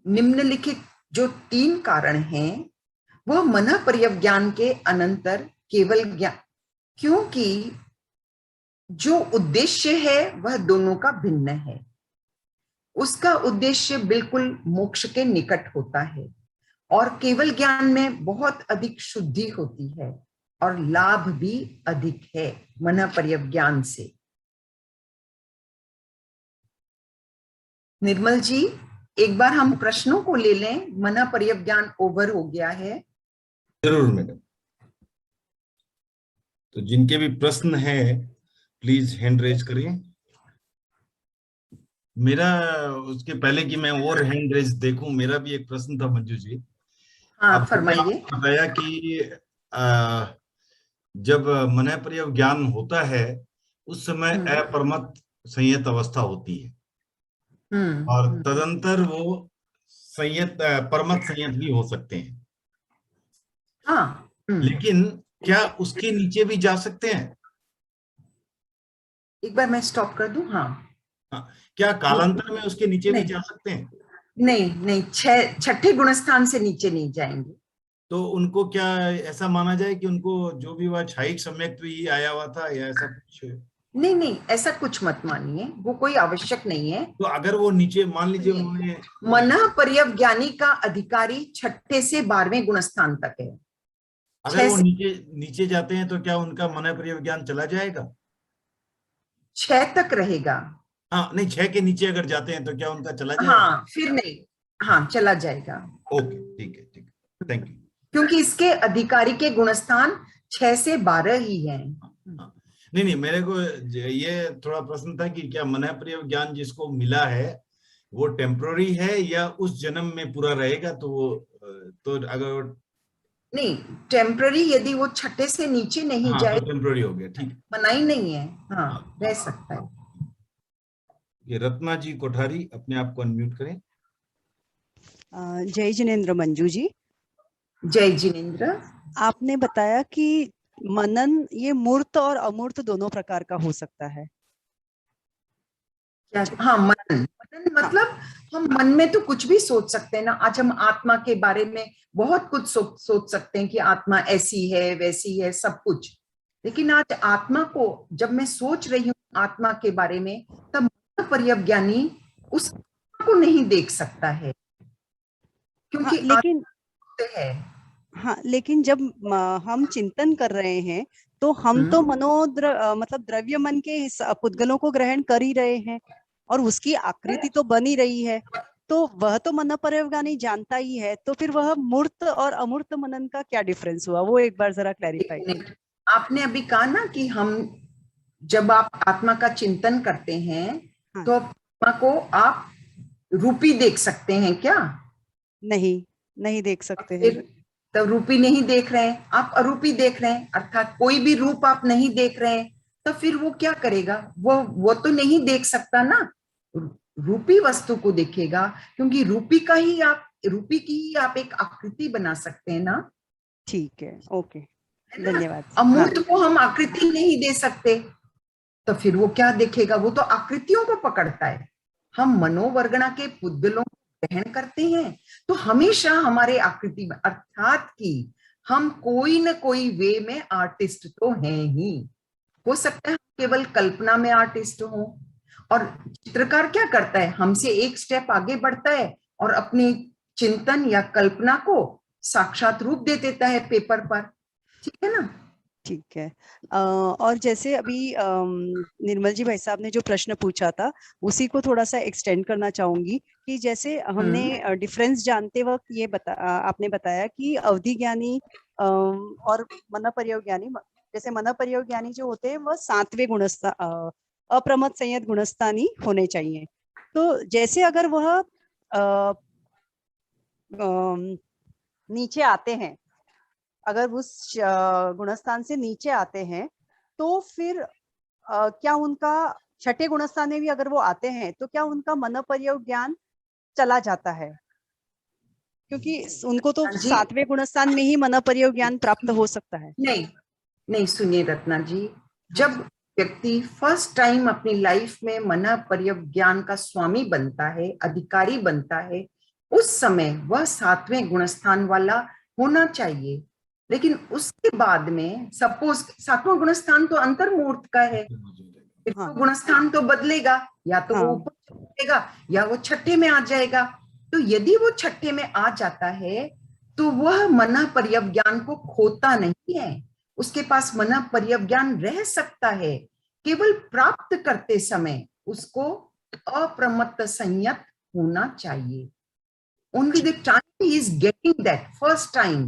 S1: निम्नलिखित जो 3 कारण हैं वह मन पर्यवज्ञान के अनंतर केवल ज्ञान, क्योंकि जो उद्देश्य है वह दोनों का भिन्न है। उसका उद्देश्य बिल्कुल मोक्ष के निकट होता है और केवल ज्ञान में बहुत अधिक शुद्धि होती है और लाभ भी अधिक है मन पर्यज्ञान से। निर्मल जी, एक बार हम प्रश्नों को ले लें, मन पर्यज्ञान ओवर हो गया है।
S2: जरूर मैडम। तो जिनके भी प्रश्न है प्लीज हैंड रेज करें। मेरा उसके पहले कि मैं और हैंड रेज देखूं, मेरा भी एक प्रश्न था मंजू जी।
S1: हाँ,
S2: आप
S1: फरमाइए।
S2: बताया कि जब मन पर्यज्ञान होता है उस समय अपरमत संयत अवस्था होती है और तदंतर वो संयत परमत संयत भी हो सकते हैं।
S1: हाँ।
S2: लेकिन क्या उसके नीचे भी जा सकते हैं?
S1: एक बार मैं स्टॉप कर दूं। हाँ,
S2: हाँ, क्या कालांतर में उसके नीचे भी
S1: नहीं
S2: जा सकते हैं?
S1: नहीं नहीं, छठे गुणस्थान से नीचे नहीं जाएंगे।
S2: तो उनको क्या ऐसा माना जाए कि उनको जो भी वह क्षयिक सम्यक्त्व ही आया हुआ था या ऐसा कुछ?
S1: नहीं नहीं, ऐसा कुछ मत मानिए, वो कोई आवश्यक नहीं है।
S2: तो अगर वो नीचे मान लीजिए उन्होंने
S1: मन पर्यज्ञानी का अधिकारी छठे से 12वें गुणस्थान तक है।
S2: अगर
S1: छह
S2: वो
S1: से
S2: नीचे नीचे जाते हैं तो क्या उनका मन पर्यज्ञान चला जाएगा?
S1: 6 तक रहेगा।
S2: हाँ नहीं, 6 के नीचे अगर जाते हैं तो क्या उनका चला जाएगा?
S1: हाँ, फिर नहीं। हाँ, चला जाएगा।
S2: ओके, ठीक है, ठीक है, थैंक यू।
S1: क्योंकि इसके अधिकारी के गुणस्थान 6 से 12 ही हैं।
S2: हाँ, नहीं नहीं, मेरे को ये थोड़ा प्रश्न था कि क्या मन पर्यज्ञान जिसको मिला है वो टेम्पररी है या उस जन्म में पूरा रहेगा? तो वो तो अगर
S1: नहीं, टेम्पररी यदि वो छठे से नीचे नहीं
S2: हाँ
S1: जाए
S2: तो टेम्पररी हो गया, ठीक है।
S1: मना ही नहीं है। हाँ,
S2: हाँ,
S1: रह सकता है।
S2: ये रत्ना जी कोठारी अपने आप को अनम्यूट करें।
S3: जय जिनेन्द्र मंजू जी।
S1: जय जिनेन्द्र।
S3: आपने बताया कि मनन ये मूर्त और अमूर्त दोनों प्रकार का हो सकता है।
S1: क्या? हाँ, मनन। मनन मतलब हम मन में तो कुछ भी सोच सकते हैं ना। आज हम आत्मा के बारे में बहुत कुछ सोच सकते हैं कि आत्मा ऐसी है वैसी है, सब कुछ। लेकिन आज आत्मा को जब मैं सोच रही हूँ आत्मा के बारे में, तब मन पर्यज्ञानी उस आत्मा को नहीं देख सकता है,
S3: हाँ,
S1: क्योंकि
S3: लेकिन
S1: आत्मा है।
S3: हाँ, लेकिन जब हम चिंतन कर रहे हैं तो हम तो मतलब द्रव्य मन के पुद्गलों को ग्रहण कर ही रहे हैं और उसकी आकृति तो बन ही रही है, तो वह तो मन पर्यवगानी जानता ही है। तो फिर वह मूर्त और अमूर्त मनन का क्या डिफरेंस हुआ, वो एक बार जरा क्लैरिफाई करें।
S1: आपने अभी कहा ना कि हम जब आप आत्मा का चिंतन करते हैं
S3: हाँ,
S1: तो आत्मा को आप रूपी देख सकते हैं क्या?
S3: नहीं, नहीं देख सकते हैं।
S1: फिर तब रूपी नहीं देख रहे हैं, आप अरूपी देख रहे हैं, अर्थात कोई भी रूप आप नहीं देख रहे हैं। तो फिर वो क्या करेगा? वो तो नहीं देख सकता ना, रूपी वस्तु को देखेगा, क्योंकि रूपी की ही आप एक आकृति बना सकते हैं ना।
S3: ठीक है, ओके,
S1: है ना?
S3: धन्यवाद।
S1: अमूर्त
S3: हाँ,
S1: को हम आकृति नहीं दे सकते, तो फिर वो क्या देखेगा? वो तो आकृतियों को पकड़ता है। हम मनोवर्गणा के पुद्गलों को ग्रहण करते हैं तो हमेशा हमारे आकृति में, अर्थात कि हम कोई न कोई वे में आर्टिस्ट तो हैं ही। हो सकता है केवल कल्पना में आर्टिस्ट हो, और चित्रकार क्या करता है? हमसे एक स्टेप आगे बढ़ता है और अपनी चिंतन या कल्पना को साक्षात रूप दे देता है पेपर पर। ठीक है ना?
S3: ठीक है। और जैसे अभी निर्मल जी भाई साहब ने जो प्रश्न पूछा था उसी को थोड़ा सा एक्सटेंड करना चाहूंगी कि जैसे हमने डिफरेंस जानते वक्त ये आपने बताया कि अवधि ज्ञानी और मन पर्यज्ञानी, जैसे मन पर्यज्ञानी जो होते हैं वह 7वें गुणस्थान अप्रमत संयत गुणस्थानी होने चाहिए। तो जैसे अगर वह नीचे आते हैं, अगर उस गुणस्थान से नीचे आते हैं तो फिर क्या उनका छठे गुणस्थान में भी अगर वो आते हैं तो क्या उनका मन पर्यज्ञान चला जाता है? क्योंकि उनको तो
S1: जी
S3: 7वें गुणस्थान में ही मन पर्यज्ञान प्राप्त हो सकता है।
S1: नहीं, नहीं, सुनिए रत्ना जी,
S3: हाँ
S1: जब व्यक्ति फर्स्ट टाइम अपनी लाइफ में मन पर्यज्ञान का स्वामी बनता है, अधिकारी बनता है, उस समय वह 7वें गुणस्थान वाला होना चाहिए। लेकिन उसके बाद में सपोज 7वां गुणस्थान तो अंतर्मूर्त का है, फिर
S3: हाँ,
S1: तो गुणस्थान तो बदलेगा, या तो वो
S3: हाँ,
S1: ऊपर चलेगा या वो छठे में आ जाएगा। तो यदि वो छठे में आ जाता है तो वह मन पर्यवज्ञान को खोता नहीं है, उसके पास मन पर्यवज्ञान रह सकता है। केवल प्राप्त करते समय उसको अप्रमत्त संयत होना चाहिए। Only the time he is getting that first time.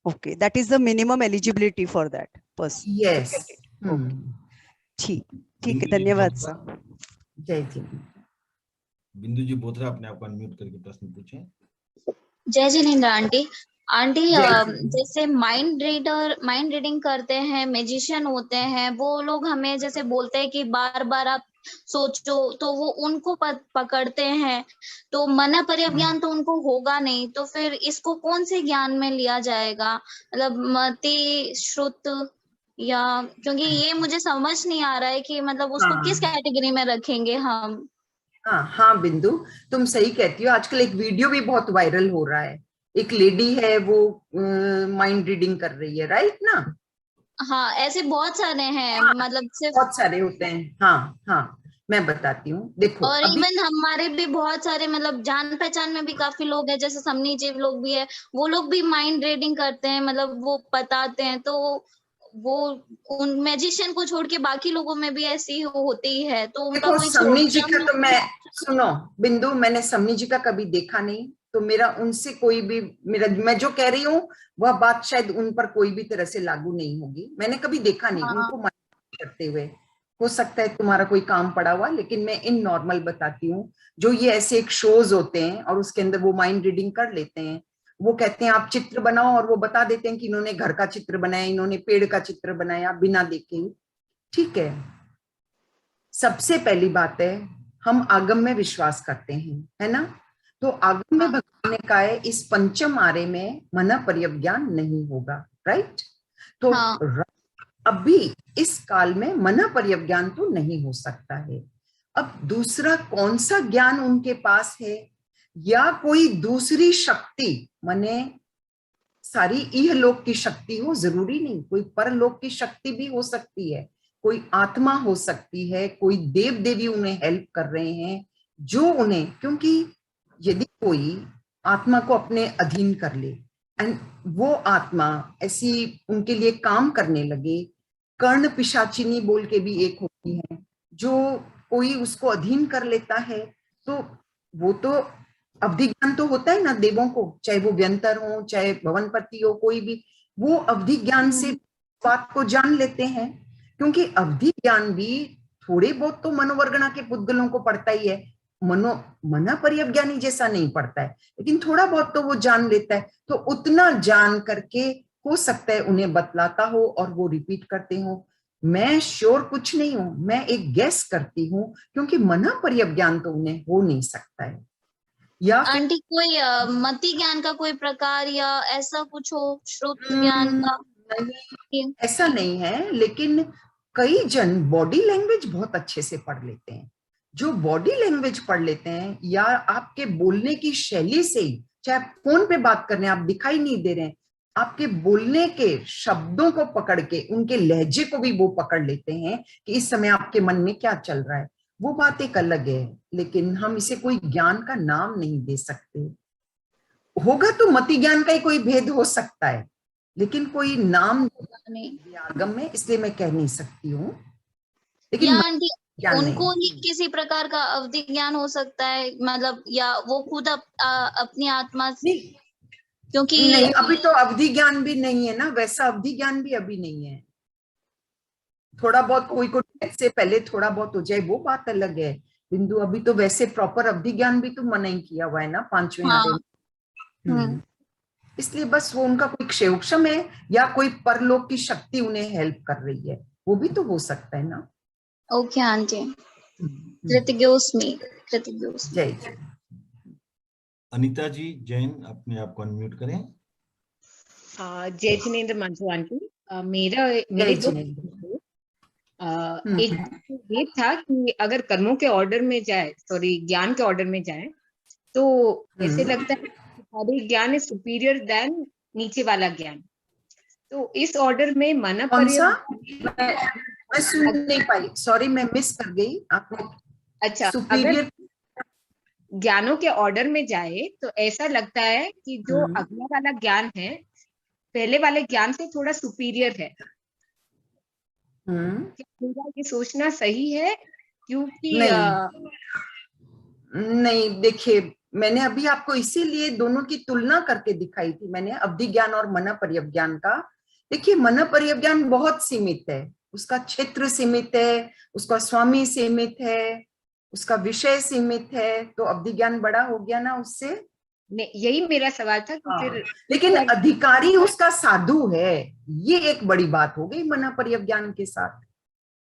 S3: okay, that is the minimum eligibility for that person to
S1: Yes.
S3: get it. Okay, ठीक ठीक है,
S2: बिंदु जी
S3: धन्यवाद
S2: बोथरा,
S3: सर।
S1: जय जी।
S2: बिंदु जी बोथरा अपने आप को अनम्यूट करके प्रश्न पूछें।
S4: जय जिनेन्द्र आंटी। आंटी
S1: जय जी।
S4: जैसे माइंड रीडिंग करते हैं, मैजिशियन होते हैं, वो लोग हमें जैसे बोलते हैं कि बार बार आप सोचो, तो वो उनको पकड़ते हैं, तो मन पर्यवज्ञान तो उनको होगा नहीं, तो फिर इसको कौन से ज्ञान में लिया जाएगा? मतलब मति, श्रुत, या क्योंकि ये मुझे समझ नहीं आ रहा है कि मतलब उसको किस कैटेगरी में रखेंगे हम।
S1: हाँ हाँ बिंदु, तुम सही कहती हो। आजकल एक वीडियो भी बहुत वायरल हो रहा है, एक लेडी है वो माइंड रीडिंग कर रही है, राइट ना?
S4: हाँ, ऐसे बहुत सारे हैं।
S1: हाँ,
S4: मतलब सिर्फ
S1: बहुत सारे होते हैं। हाँ हाँ, मैं बताती हूँ। देखो
S4: और
S1: अभी
S4: इवन हमारे भी बहुत सारे मतलब जान पहचान में भी काफी लोग हैं, जैसे समनी जी लोग भी है, वो लोग भी माइंड रीडिंग करते हैं, मतलब वो बताते हैं, तो वो उन मैजिशियन को छोड़ के बाकी लोगों में भी ऐसी होती है, तो उनका
S1: देखो
S4: कोई
S1: समनी जी का तो
S4: छोटा
S1: सुनो बिंदु, मैंने समनी जी का कभी देखा नहीं, तो मेरा उनसे कोई भी, मैं जो कह रही हूँ वह बात शायद उन पर कोई भी तरह से लागू नहीं होगी। मैंने कभी देखा नहीं
S4: हाँ,
S1: उनको माइंड करते हुए। हो सकता है तुम्हारा कोई काम पड़ा हुआ, लेकिन मैं इन नॉर्मल बताती हूँ। जो ये ऐसे एक शोज होते हैं और उसके अंदर वो माइंड रीडिंग कर लेते हैं, वो कहते हैं आप चित्र बनाओ, और वो बता देते हैं कि इन्होंने घर का चित्र बनाया, इन्होंने पेड़ का चित्र बनाया, बिना देखे ही। ठीक है, सबसे पहली बात है हम आगम में विश्वास करते हैं, है ना? तो आगम में भगवान ने कहा है इस पंचम आरे में मन पर्यवज्ञान नहीं होगा, राइट? तो
S4: हाँ,
S1: अभी इस काल में मन पर्यवज्ञान तो नहीं हो सकता है। अब दूसरा कौन सा ज्ञान उनके पास है, या कोई दूसरी शक्ति, माने सारी इहलोक की शक्ति हो, जरूरी नहीं, कोई परलोक की शक्ति भी हो सकती है, कोई आत्मा हो सकती है, कोई देव देवी उन्हें हेल्प कर रहे हैं, जो उन्हें, क्योंकि यदि कोई आत्मा को अपने अधीन कर ले एंड वो आत्मा ऐसी उनके लिए काम करने लगे, कर्ण पिशाचिनी बोल के भी एक होती है, जो कोई उसको अधीन कर लेता है, तो वो तो अवधि ज्ञान तो होता है ना देवों को, चाहे वो व्यंतर हो चाहे भवनपति हो, कोई भी, वो अवधि ज्ञान से बात को जान लेते हैं। क्योंकि अवधि ज्ञान भी थोड़े बहुत तो मनोवर्गणा के पुद्गलों को पड़ता ही है, मना पर्यवज्ञानी जैसा नहीं पड़ता है, लेकिन थोड़ा बहुत तो वो जान लेता है। तो उतना जान करके हो सकता है उन्हें बतलाता हो और वो रिपीट करते हो। मैं श्योर कुछ नहीं हूं, मैं एक गेस करती हूँ, क्योंकि मना पर्यवज्ञान तो उन्हें हो नहीं सकता है। या फिर
S4: आंटी कोई मति ज्ञान का कोई प्रकार या ऐसा कुछ हो, श्रुत ज्ञान का?
S1: नहीं, ऐसा नहीं है, लेकिन कई जन बॉडी लैंग्वेज बहुत अच्छे से पढ़ लेते हैं। जो बॉडी लैंग्वेज पढ़ लेते हैं, या आपके बोलने की शैली से ही, चाहे फोन पे बात कर रहे हैं, आप दिखाई नहीं दे रहे हैं, आपके बोलने के शब्दों को पकड़ के उनके लहजे को भी वो पकड़ लेते हैं कि इस समय आपके मन में क्या चल रहा है। वो बात एक अलग है, लेकिन हम इसे कोई ज्ञान का नाम नहीं दे सकते। होगा तो मति ज्ञान का ही कोई भेद हो सकता है, लेकिन कोई नाम
S4: नहीं,
S1: आगम में, इसलिए मैं कह नहीं सकती हूँ।
S4: या
S1: लेकिन
S4: आंटी उनको ही किसी प्रकार का अवधि ज्ञान हो सकता है, मतलब, या वो खुद अपनी आत्मा, क्योंकि
S1: नहीं, अभी तो अवधि ज्ञान भी नहीं है ना, वैसा अवधि ज्ञान भी अभी नहीं है। थोड़ा बहुत कोई को से पहले थोड़ा बहुत हो जाए वो बात अलग है बिंदु, अभी तो वैसे प्रॉपर अवधि ज्ञान भी तो मना ही किया हुआ है ना पांचवें आरे में। इसलिए बस वो उनका कोई क्षेम है, या कोई परलोक की शक्ति उन्हें हेल्प कर रही है, वो भी तो हो सकता है ना।
S4: ओके आंटी, कृतज्ञोस्मि।
S1: जय जय।
S2: अनीता जी जैन अपने आप को अनम्यूट करें।
S5: जय जिनेन्द्र मंजू आंटी, मेरे दो एक ये था कि अगर कर्मों के ऑर्डर में जाए, सॉरी ज्ञान के ऑर्डर में जाए, तो ऐसे लगता है सारे ज्ञान इज सुपीरियर देन नीचे वाला ज्ञान। तो इस ऑर्डर में मन
S1: कौन सा? मैं सुन नहीं पाई, सॉरी, मैं मिस कर गई आपने।
S5: अच्छा,
S1: सुपीरियर
S5: ज्ञानों के ऑर्डर में जाए तो ऐसा लगता है कि जो अगला वाला ज्ञान है पहले वाले ज्ञान से थोड़ा सुपीरियर है। क्या मेरा ये सोचना सही है? क्योंकि
S1: नहीं, देखिए, मैंने अभी आपको इसीलिए दोनों की तुलना करके दिखाई थी, मैंने अवधि ज्ञान और मन परिज्ञान का। देखिए, मन परिज्ञान बहुत सीमित है, उसका क्षेत्र सीमित है, उसका स्वामी सीमित है, उसका विषय सीमित है, तो अवधि ज्ञान बड़ा हो गया ना उससे।
S5: यही मेरा सवाल था कि फिर
S1: लेकिन अधिकारी उसका साधु है, ये एक बड़ी बात हो गई मन परिज्ञान के साथ।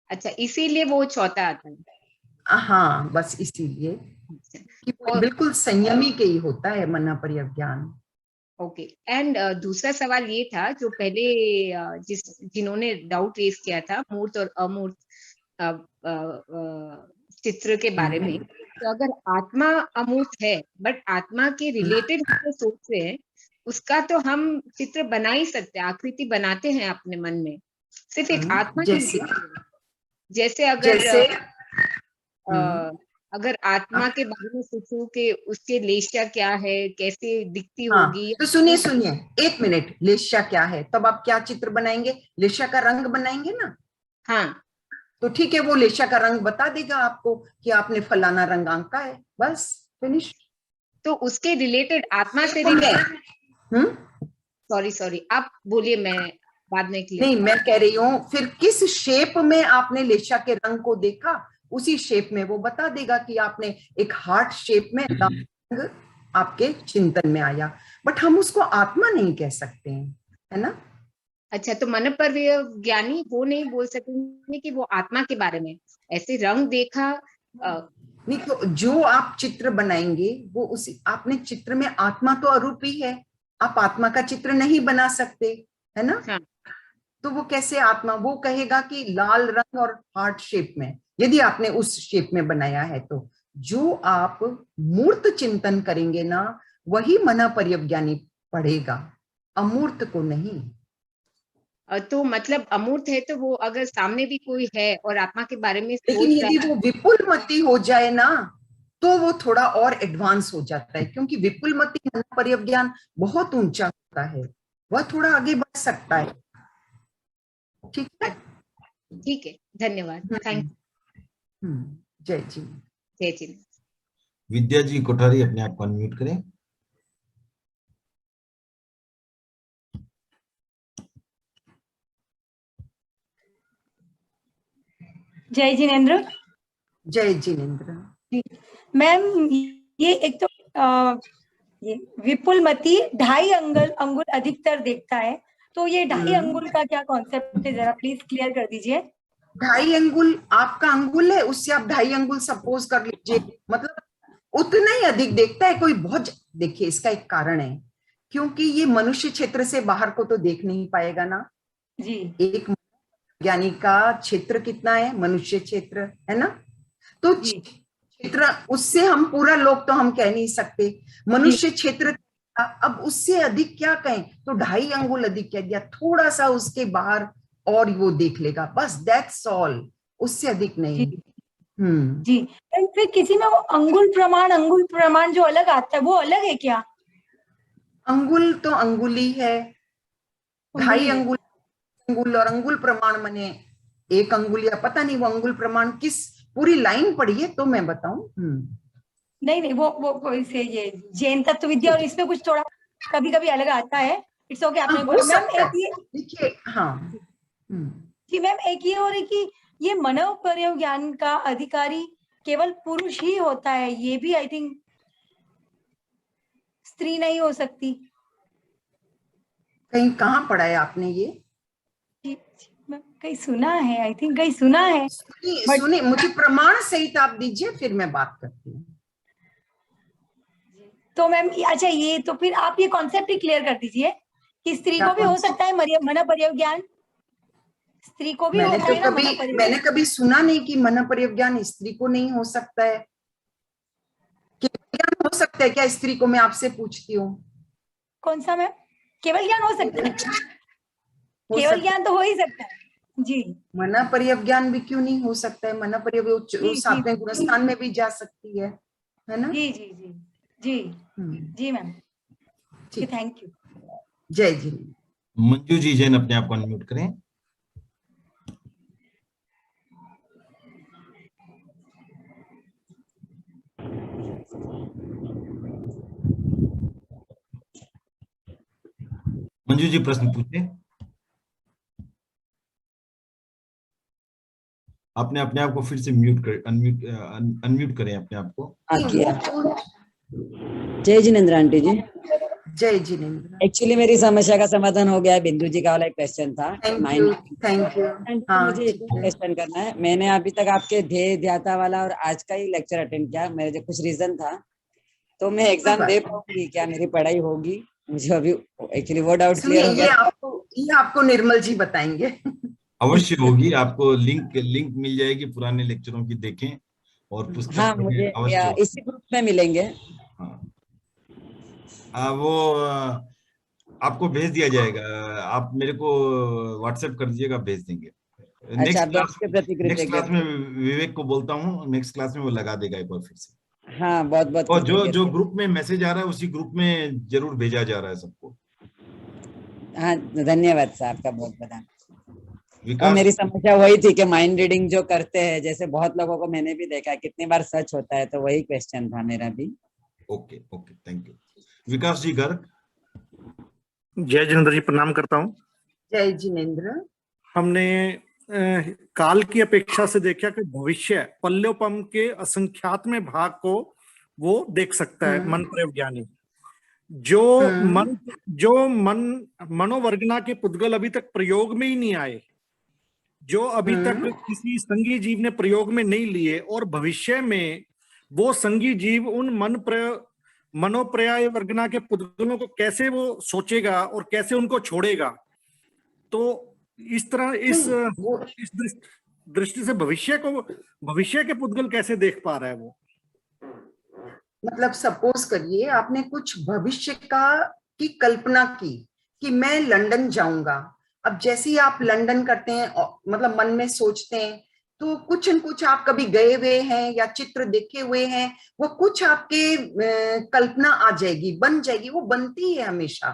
S5: अच्छा, इसीलिए वो चौथा आता है।
S1: हाँ, बस इसीलिए कि वो बिल्कुल संयमी के ही होता है मन परिज्ञान।
S5: ओके। एंड दूसरा सवाल ये था जो पहले जिन्होंने डाउट रेज किया था मूर्त और अमूर्त चित्र के बारे में, तो अगर आत्मा अमूर्त है बट आत्मा के रिलेटेड हम सोच रहे हैं, उसका तो हम चित्र बना ही सकते हैं, आकृति बनाते हैं अपने मन में, सिर्फ एक आत्मा जैसे अगर आत्मा के बारे में सोचूं कि उसके लेशा क्या है, कैसे दिखती होगी।
S1: तो सुनिए 1 मिनट, लेशा क्या है, तब आप क्या चित्र बनाएंगे? लेशा का रंग बनाएंगे ना।
S5: हाँ,
S1: तो ठीक है, वो लेशा का रंग बता देगा आपको कि आपने फलाना रंग आंका है, बस फिनिश।
S5: तो उसके रिलेटेड आत्मा से सॉरी आप बोलिए, मैं बाद में
S1: नहीं, मैं कह रही हूँ फिर किस शेप में आपने लेशा के रंग को देखा, उसी शेप में वो बता देगा कि आपने एक हार्ट शेप में रंग आपके चिंतन में आया, बट हम उसको आत्मा नहीं कह सकते हैं, है ना।
S5: अच्छा, तो मन पर ज्ञानी वो नहीं बोल सकेंगे कि वो आत्मा के बारे में ऐसे रंग देखा?
S1: नहीं, तो जो आप चित्र बनाएंगे वो उसी, आपने चित्र में आत्मा तो अरूप ही है, आप आत्मा का चित्र नहीं बना सकते, है ना।
S5: हाँ।
S1: तो वो कैसे आत्मा, वो कहेगा कि लाल रंग और हार्ट शेप में, यदि आपने उस शेप में बनाया है, तो जो आप मूर्त चिंतन करेंगे ना, वही मन परिज्ञानी पढ़ेगा, अमूर्त को नहीं।
S5: तो मतलब अमूर्त है तो वो अगर सामने भी कोई है और आत्मा के बारे में
S1: लेकिन यदि वो विपुल मति हो जाए ना, तो वो थोड़ा और एडवांस हो जाता है, क्योंकि विपुल मति मन परिज्ञान बहुत ऊंचा होता है, वह थोड़ा आगे बढ़ सकता है। ठीक है,
S5: ठीक है, धन्यवाद, थैंक
S1: यू। जय जी।
S5: जय जी।
S2: विद्या जी कोठारी, अपने आप को अनम्यूट करें।
S6: जय जिनेन्द्र।
S1: जय जिनेन्द्र।
S6: मैम, ये एक तो ये विपुल मति 2.5 अंगुल अधिकतर देखता है, तो ये 2.5 अंगुल का क्या कॉन्सेप्ट है, जरा प्लीज क्लियर कर दीजिए।
S1: 2.5 अंगुल आपका अंगुल है, उससे आप 2.5 अंगुल सपोज कर लीजिए, मतलब उतना ही अधिक देखता है कोई बहुत। देखिए, इसका एक कारण है, क्योंकि ये मनुष्य क्षेत्र से बाहर को तो देख नहीं पाएगा ना
S6: जी।
S1: एक ज्ञानी का क्षेत्र कितना है, मनुष्य क्षेत्र, है ना। तो क्षेत्र, उससे हम पूरा लोक तो हम कह नहीं सकते, मनुष्य क्षेत्र, अब उससे अधिक क्या कहें, तो 2.5 अंगुल अधिक कह दिया, थोड़ा सा उसके बाहर और वो देख लेगा, बस दैट्स ऑल, उससे अधिक नहीं।
S6: जी। फिर किसी में वो अंगुल प्रमाण जो अलग आता है, वो अलग है क्या?
S1: अंगुल तो अंगुली है, 2.5 अंगुल और अंगुल प्रमाण मने 1 अंगुल, या पता नहीं वो अंगुल प्रमाण किस, पूरी लाइन पढ़िए तो मैं बताऊं।
S6: नहीं, वो इसे ये जैन तत्व विद्या और इसमें कुछ थोड़ा कभी कभी अलग आता है। इट्स ओके, आपने बोला मैम। एक ये
S1: देखिए, हाँ
S6: जी मैम, एक ये और कि ये मनव परिज्ञान का अधिकारी केवल पुरुष ही होता है, ये भी आई थिंक स्त्री नहीं हो सकती।
S1: कहीं कहाँ पढ़ा है आपने ये?
S6: कहीं सुना है, आई थिंक कहीं सुना है।
S1: सुनिए, मुझे प्रमाण सहित आप दीजिए, फिर मैं बात करती हूँ।
S6: तो मैम अच्छा, ये तो फिर आप ये कॉन्सेप्ट ही क्लियर कर दीजिए कि स्त्री को भी हो सकता है मन परिज्ञान, स्त्री को भी होता है ना मन परिज्ञान।
S1: मैंने कभी सुना नहीं कि मन परिज्ञान स्त्री को नहीं हो सकता है। केवल ज्ञान हो सकता है क्या स्त्री को? मैं आपसे पूछती हूँ।
S6: कौन सा मैम? केवल ज्ञान हो सकता है? केवल ज्ञान तो हो ही सकता है, जी
S1: मना परिज्ञान भी क्यों नहीं हो सकता है? मना परिज्ञान सातवें गुणस्थान में भी जा सकती है ना?
S6: जी जी जी जी जी मैम,
S1: ठीक,
S6: थैंक यू।
S1: जय जी।
S2: मंजू जी जैन अपने आप को अनम्यूट करें। मंजू जी प्रश्न पूछे। आपने अपने आप को फिर से म्यूट कर अनम्यूट करें अपने आप को।
S7: जय जिनेंद्र आंटी जी।
S1: जय जिनेंद्र।
S7: एक्चुअली मेरी समस्या का समाधान हो गया है। बिंदु जी का वाला एक क्वेश्चन था।
S1: Thank you. हाँ,
S7: मुझे एक क्वेश्चन करना है। मैंने अभी तक आपके ध्येय ध्याता वाला और आज का ही लेक्चर अटेंड किया। मेरे जो कुछ रीजन था, तो मैं एग्जाम दे पाऊंगी क्या? मेरी पढ़ाई होगी? मुझे अभी एक्चुअली वो डाउट क्लियर हो गया।
S1: ये आपको निर्मल जी बताएंगे।
S2: अवश्य होगी। आपको लिंक मिल जाएगी पुराने लेक्चरों की, देखें और पुस्तक
S7: हाँ, मुझे इसी ग्रुप में मिलेंगे।
S2: हाँ, वो आपको भेज दिया जाएगा। आप मेरे को व्हाट्सएप कर दीजिएगा, भेज देंगे। नेक्स्ट क्लास में विवेक को बोलता हूँ, नेक्स्ट क्लास में वो लगा देगा एक बार फिर से।
S7: हाँ, बहुत बहुत।
S2: और जो ग्रुप में मैसेज आ रहा है उसी ग्रुप में जरूर भेजा जा रहा है सबको।
S7: हाँ, धन्यवाद सर, आपका बहुत बहुत। और मेरी समस्या वही थी कि माइंड रीडिंग जो करते हैं, जैसे बहुत लोगों को मैंने भी देखा कितनी बार सच होता है, तो वही क्वेश्चन था मेरा भी।
S2: Okay, thank you. Vikas ji Garg.
S8: जय जिनेंद्र जी, प्रणाम करता हूँ।
S1: जय जिनेंद्र।
S8: हमने काल की अपेक्षा से देखा कि भविष्य पल्योपम के असंख्यातमय भाग को वो देख सकता है मन प्रयोज्ञानी। जो मनोवर्गना के पुद्गल अभी तक प्रयोग में ही नहीं आए, जो अभी तक किसी संगी जीव ने प्रयोग में नहीं लिए, और भविष्य में वो संगी जीव उन मनोपर्याय वर्गना के पुद्गलों को कैसे वो सोचेगा और कैसे उनको छोड़ेगा। तो इस तरह इस दृष्टि से भविष्य के पुद्गल कैसे देख पा रहा है वो?
S1: मतलब सपोज करिए आपने कुछ भविष्य की कल्पना की कि मैं लंदन जाऊंगा। अब जैसे ही आप लंदन करते हैं, मतलब मन में सोचते हैं, तो कुछ न कुछ आप कभी गए हुए हैं या चित्र देखे हुए हैं, वो कुछ आपके कल्पना आ जाएगी, बन जाएगी। वो बनती है हमेशा।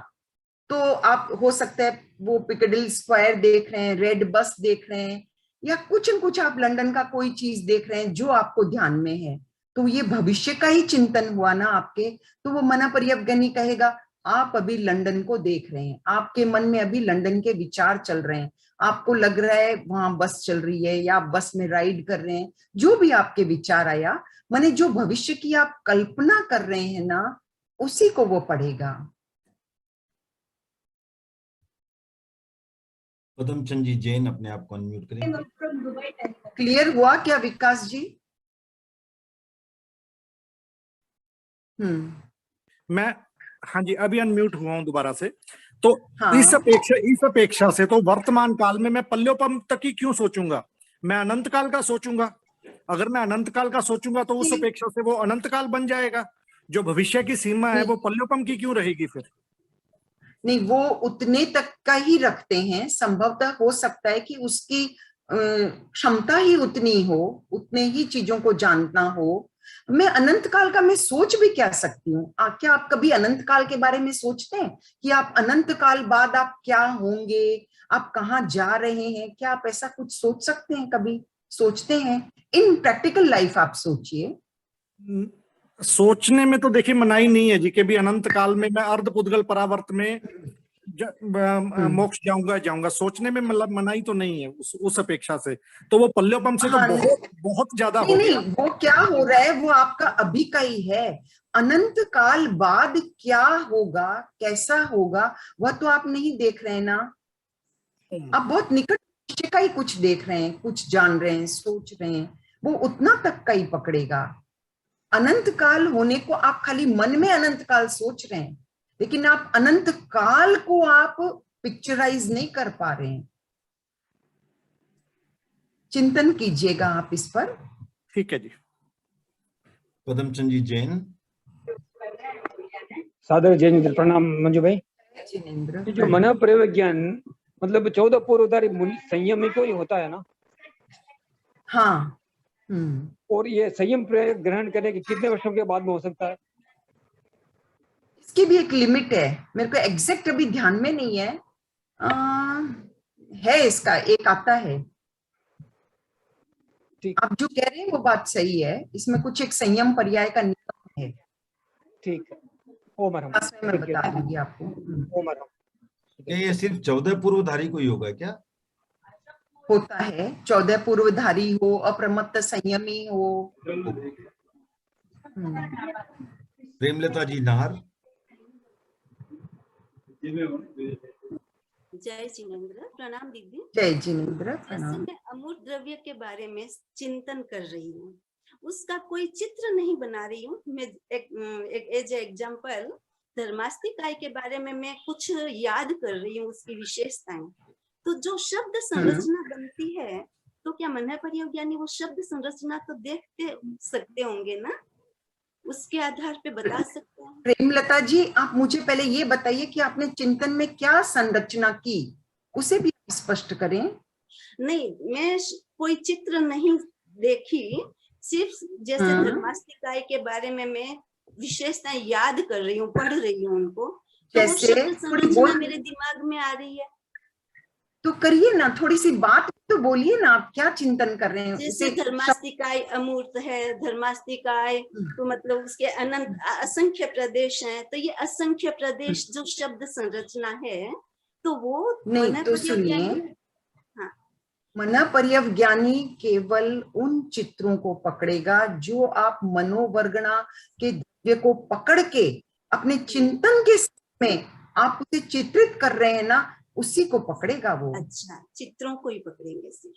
S1: तो आप हो सकता है वो पिकेडिली स्क्वायर देख रहे हैं, रेड बस देख रहे हैं, या कुछ न कुछ आप लंदन का कोई चीज देख रहे हैं जो आपको ध्यान में है। तो ये भविष्य का ही चिंतन हुआ ना आपके। तो वो मना परिज्ञानी कहेगा आप अभी लंदन को देख रहे हैं, आपके मन में अभी लंदन के विचार चल रहे हैं, आपको लग रहा है वहां बस चल रही है या आप बस में राइड कर रहे हैं। जो भी आपके विचार आया, माने जो भविष्य की आप कल्पना कर रहे हैं ना, उसी को वो पढ़ेगा।
S2: पदम चंद जी जैन अपने आप को अनम्यूट करें।
S1: क्लियर हुआ क्या विकास जी?
S8: मैं हाँ जी, अभी अनम्यूट हुआ हूँ दोबारा से। तो इस अपेक्षा से तो वर्तमान काल में मैं पल्योपम तक ही क्यों सोचूंगा? मैं अनंत काल का सोचूंगा। अगर मैं अनंत काल का सोचूंगा तो उस अपेक्षा से वो अनंत काल बन जाएगा। जो भविष्य की सीमा है वो पल्योपम की क्यों रहेगी फिर?
S1: नहीं, वो उतने तक का ही रखते हैं। संभवतः हो सकता है कि उसकी क्षमता ही उतनी हो, उतने ही चीजों को जानना हो। मैं अनंत काल का मैं सोच भी क्या सकती हूँ? क्या आप कभी अनंत काल के बारे में सोचते हैं कि आप अनंत काल बाद आप क्या होंगे, आप कहाँ जा रहे हैं? क्या आप ऐसा कुछ सोच सकते हैं? कभी सोचते हैं? इन प्रैक्टिकल लाइफ आप सोचिए।
S8: सोचने में तो देखिए मनाही नहीं है जी कि भी अनंत काल में मैं अर्ध पुद्गल परावर्त में मोक्ष जाऊंगा। सोचने में मतलब मनाही तो नहीं है उस अपेक्षा से। तो वो पल्योपम से तो बहुत ज्यादा हो गया।
S1: वो क्या हो रहा है, वो आपका अभी का ही है। अनंत काल बाद क्या होगा, कैसा होगा, वह तो आप नहीं देख रहे हैं ना। आप बहुत निकट भविष्य का ही कुछ देख रहे हैं, कुछ जान रहे हैं, सोच रहे हैं। वो उतना तक का ही पकड़ेगा। अनंत काल होने को आप खाली मन में अनंत काल सोच रहे हैं, लेकिन आप अनंत काल को आप पिक्चराइज नहीं कर पा रहे हैं। चिंतन कीजिएगा आप इस पर।
S8: ठीक है जी।
S2: पदम चंद जी जैन।
S9: सादर जैन, प्रणाम मंजू भाई।
S1: जिनेंद्र।
S9: जो मना परिज्ञान मतलब 14 पूर्वधारी संयमी को ही होता है ना?
S1: हाँ।
S9: और ये संयम ग्रहण करने के कितने वर्षों के बाद में हो सकता है?
S1: इसकी भी एक लिमिट है, मेरे को एग्जैक्ट अभी ध्यान में नहीं है। है इसका एक आता है। आप जो कह रहे हैं वो बात सही है, इसमें कुछ एक संयम पर्याय का नियम है।
S9: ठीक है,
S1: मैं बता दूंगी आपको।
S2: ये सिर्फ 14 पूर्वधारी को ही होगा क्या?
S1: होता है, 14 पूर्वधारी हो, अप्रमत्त संयमी हो।
S2: प्रेमलता जी नाहर।
S10: जय जिनेंद्र, प्रणाम दीदी।
S1: जय जिनेंद्र,
S10: प्रणाम। जैसे मैं अमूर्त द्रव्य के बारे में चिंतन कर रही हूँ, उसका कोई चित्र नहीं बना रही हूँ मैं। एज एग्जाम्पल धर्मास्तिकाय के बारे में मैं कुछ याद कर रही हूँ, उसकी विशेषताएं। तो जो शब्द संरचना बनती है, तो क्या मन परियोज्ञानी वो शब्द संरचना तो देख सकते होंगे ना, उसके आधार पे बता सकते हैं?
S1: प्रेमलता जी, आप मुझे पहले ये बताइए कि आपने चिंतन में क्या संरचना की, उसे भी स्पष्ट करें।
S10: नहीं, मैं कोई चित्र नहीं देखी, सिर्फ जैसे धर्मास्तिकाय के बारे में मैं विशेषताएं याद कर रही हूँ, पढ़ रही हूँ उनको, तो वो शब्द संरचना मेरे दिमाग में आ रही है।
S1: तो करिए ना, थोड़ी सी बात तो बोलिए ना, आप क्या चिंतन कर रहे हैं?
S10: जैसे धर्मास्तिकाय अमूर्त है, धर्मास्तिकाय तो मतलब उसके अनंत असंख्य प्रदेश हैं, तो ये असंख्य प्रदेश जो शब्द संरचना है, तो वो
S1: नहीं, तो सुनिए,
S10: हाँ,
S1: मन पर्यवज्ञानी केवल उन चित्रों को पकड़ेगा जो आप मनोवर्गणा के द्रव्य को पकड़ के अपने चिंतन के में आप उसे चित्रित कर रहे हैं ना, उसी को पकड़ेगा वो।
S10: अच्छा, चित्रों को ही पकड़ेंगे सिर्फ।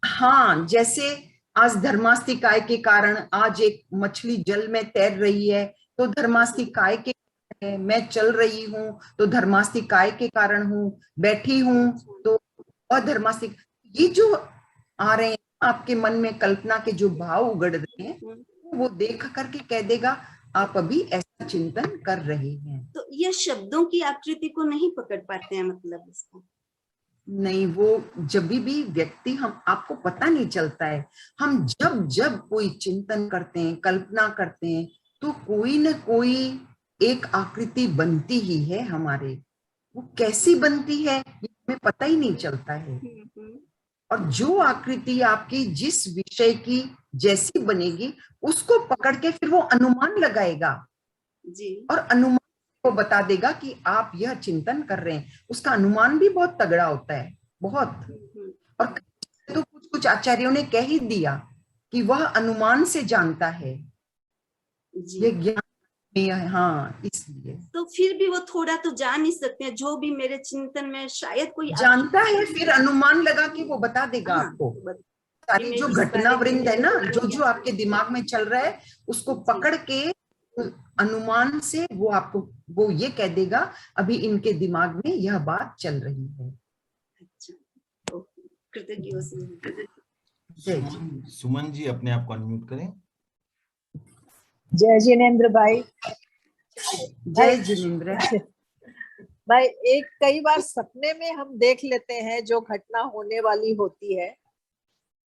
S1: हाँ, जैसे आज धर्मास्तिकाय के कारण आज एक मछली जल में तैर रही है, तो धर्मास्तिकाय के मैं चल रही हूँ तो धर्मास्तिकाय के कारण हूँ, बैठी हूँ तो अधर्मास्तिक। ये जो आ रहे हैं आपके मन में, कल्पना के जो भाव उगड़ रहे हैं, वो देख करके कह देगा आप अभी ऐसा चिंतन कर रहे हैं।
S10: तो ये शब्दों की आकृति को नहीं पकड़ पाते हैं, मतलब इसको
S1: नहीं, वो जब भी व्यक्ति, हम आपको पता नहीं चलता है, हम जब कोई चिंतन करते हैं, कल्पना करते हैं, तो कोई न कोई एक आकृति बनती ही है हमारे। वो कैसी बनती है ये हमें पता ही नहीं चलता है। और जो आकृति आपकी जिस विषय की जैसी बनेगी, उसको पकड़ के फिर वो अनुमान लगाएगा
S10: जी, और
S1: अनुमान को बता देगा कि आप यह चिंतन कर रहे हैं। उसका अनुमान भी बहुत तगड़ा होता है, बहुत। और तो कुछ आचार्यों ने कह ही दिया कि वह अनुमान से जानता है, ये ज्ञान में। हाँ, इसलिए तो
S10: फिर भी वो थोड़ा तो जान ही सकते हैं, जो भी मेरे चिंतन में शायद कोई
S1: जानता है, फिर अनुमान लगा के वो बता देगा आपको। सारी जो घटना वृंद है ना, जो आपके दिमाग में चल रहा है, उसको पकड़ के अनुमान से वो आपको वो ये कह देगा अभी इनके दिमाग में यह बात चल रही है।
S2: जय जी। सुमन जी, अपने आप को अनम्यूट करें।
S11: जय जिनेंद्र भाई।
S1: जय जिनेंद्र
S11: भाई। एक कई बार सपने में हम देख लेते हैं जो घटना होने वाली होती है,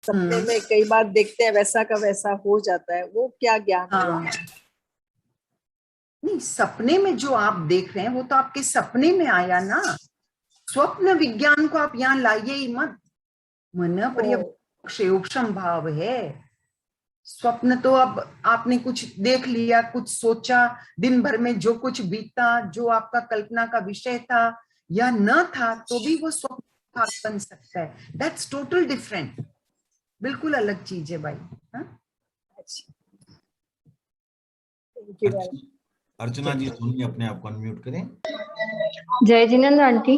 S11: सपने में कई बार देखते हैं वैसा का वैसा हो जाता है, वो क्या ज्ञान हुआ?
S1: नहीं, सपने में जो आप देख रहे हैं वो तो आपके सपने में आया ना। स्वप्न विज्ञान को आप यहाँ लाइए ही मत। मन पर्यवक्षम भाव है। स्वप्न तो अब आपने कुछ देख लिया, कुछ सोचा, दिन भर में जो कुछ बीता, जो आपका कल्पना का विषय था या न था, तो भी वो स्वप्न बन सकता है। दैट्स टोटल डिफरेंट, बिल्कुल अलग चीज है भाई।
S2: अर्चना जी, सुनिए, अपने आप को अनम्यूट करें।
S12: जय जिनेंद्र आंटी।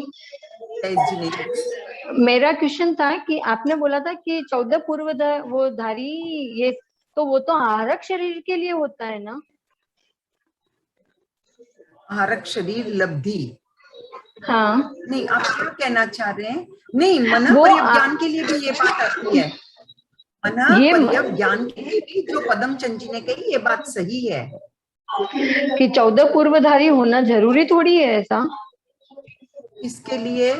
S1: जय जिनेंद्र।
S12: मेरा क्वेश्चन था कि आपने बोला था कि 14 पूर्वधारी, ये तो वो तो आहारक शरीर के लिए होता है ना?
S1: आहारक शरीर लब्धि।
S12: हाँ,
S1: नहीं, आप क्या कहना चाह रहे हैं? नहीं, मन पर्यवज्ञान के लिए भी ये बात आती है। मन पर्यवज्ञान के लिए भी जो पदमचंद जी ने कही, ये बात सही है
S12: कि 14 पूर्वधारी होना जरूरी थोड़ी है ऐसा।
S1: इसके लिए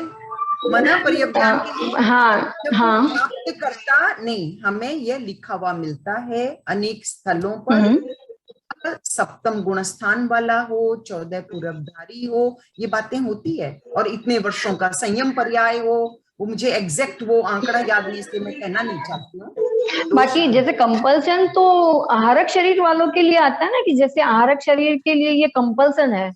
S1: मना पर्यवज्ञान के लिए
S12: हाँ
S1: जब
S12: हाँ
S1: प्राप्त करता नहीं, हमें यह लिखा हुआ मिलता है अनेक स्थलों पर, सप्तम गुण स्थान वाला हो, 14 पूर्वधारी हो, ये बातें होती है, और इतने वर्षों का संयम पर्याय हो। वो मुझे एग्जैक्ट वो आंकड़ा याद नहीं, इसलिए मैं कहना नहीं चाहती हूँ।
S12: बाकी जैसे कंपल्सन तो आहारक शरीर वालों के लिए आता है ना, कि जैसे आहारक शरीर के लिए ये कंपल्सन है।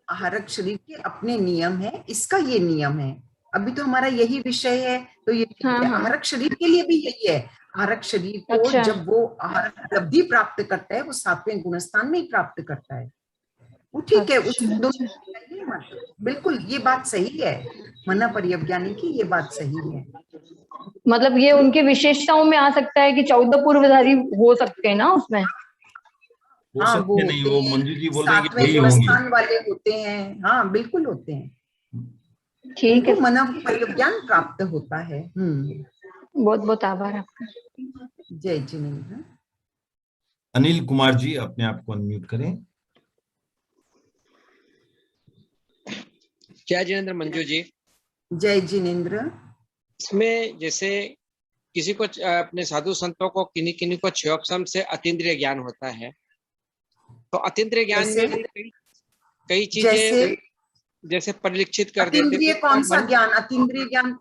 S1: आहारक शरीर के अपने नियम है, इसका ये नियम है। अभी तो हमारा यही विषय है, तो ये आहारक शरीर के लिए भी यही है। आहारक शरीर को
S12: अच्छा।
S1: जब वो आहार उपलब्धि प्राप्त करता है, वो 7वें गुणस्थान में ही प्राप्त करता है, वो ठीक है। उसको बिल्कुल ये बात सही है, मना पर्यवज्ञानी की ये बात सही है।
S12: मतलब ये उनकी विशेषताओं में आ सकता है कि 14 पूर्वधारी हो सकते हैं ना उसमें।
S1: हाँ, वो
S2: नहीं, वो मंजू जी बोल रहे हैं कि
S1: 7वें
S2: वही
S1: गुणस्थान वाले होते हैं। हाँ बिल्कुल होते हैं,
S12: ठीक है।
S1: मना पर्यवज्ञान प्राप्त होता है।
S12: बहुत बहुत आभार आपका।
S1: जय जिनेंद्र।
S2: अनिल कुमार जी अपने आप को अनम्यूट करें।
S13: जय जिनेंद्र मंजू जी।
S1: जय जिनेंद्र।
S13: इसमें जैसे किसी को अपने साधु संतों को किन्हीं किन्हीं को क्षयोपशम से अतीन्द्रिय ज्ञान होता है, तो अतीन्द्रिय ज्ञान में कई चीजें जैसे परिलक्षित कर देते हैं।
S1: अतीन्द्रिय कौन सा ज्ञान? अतीन्द्रिय ज्ञान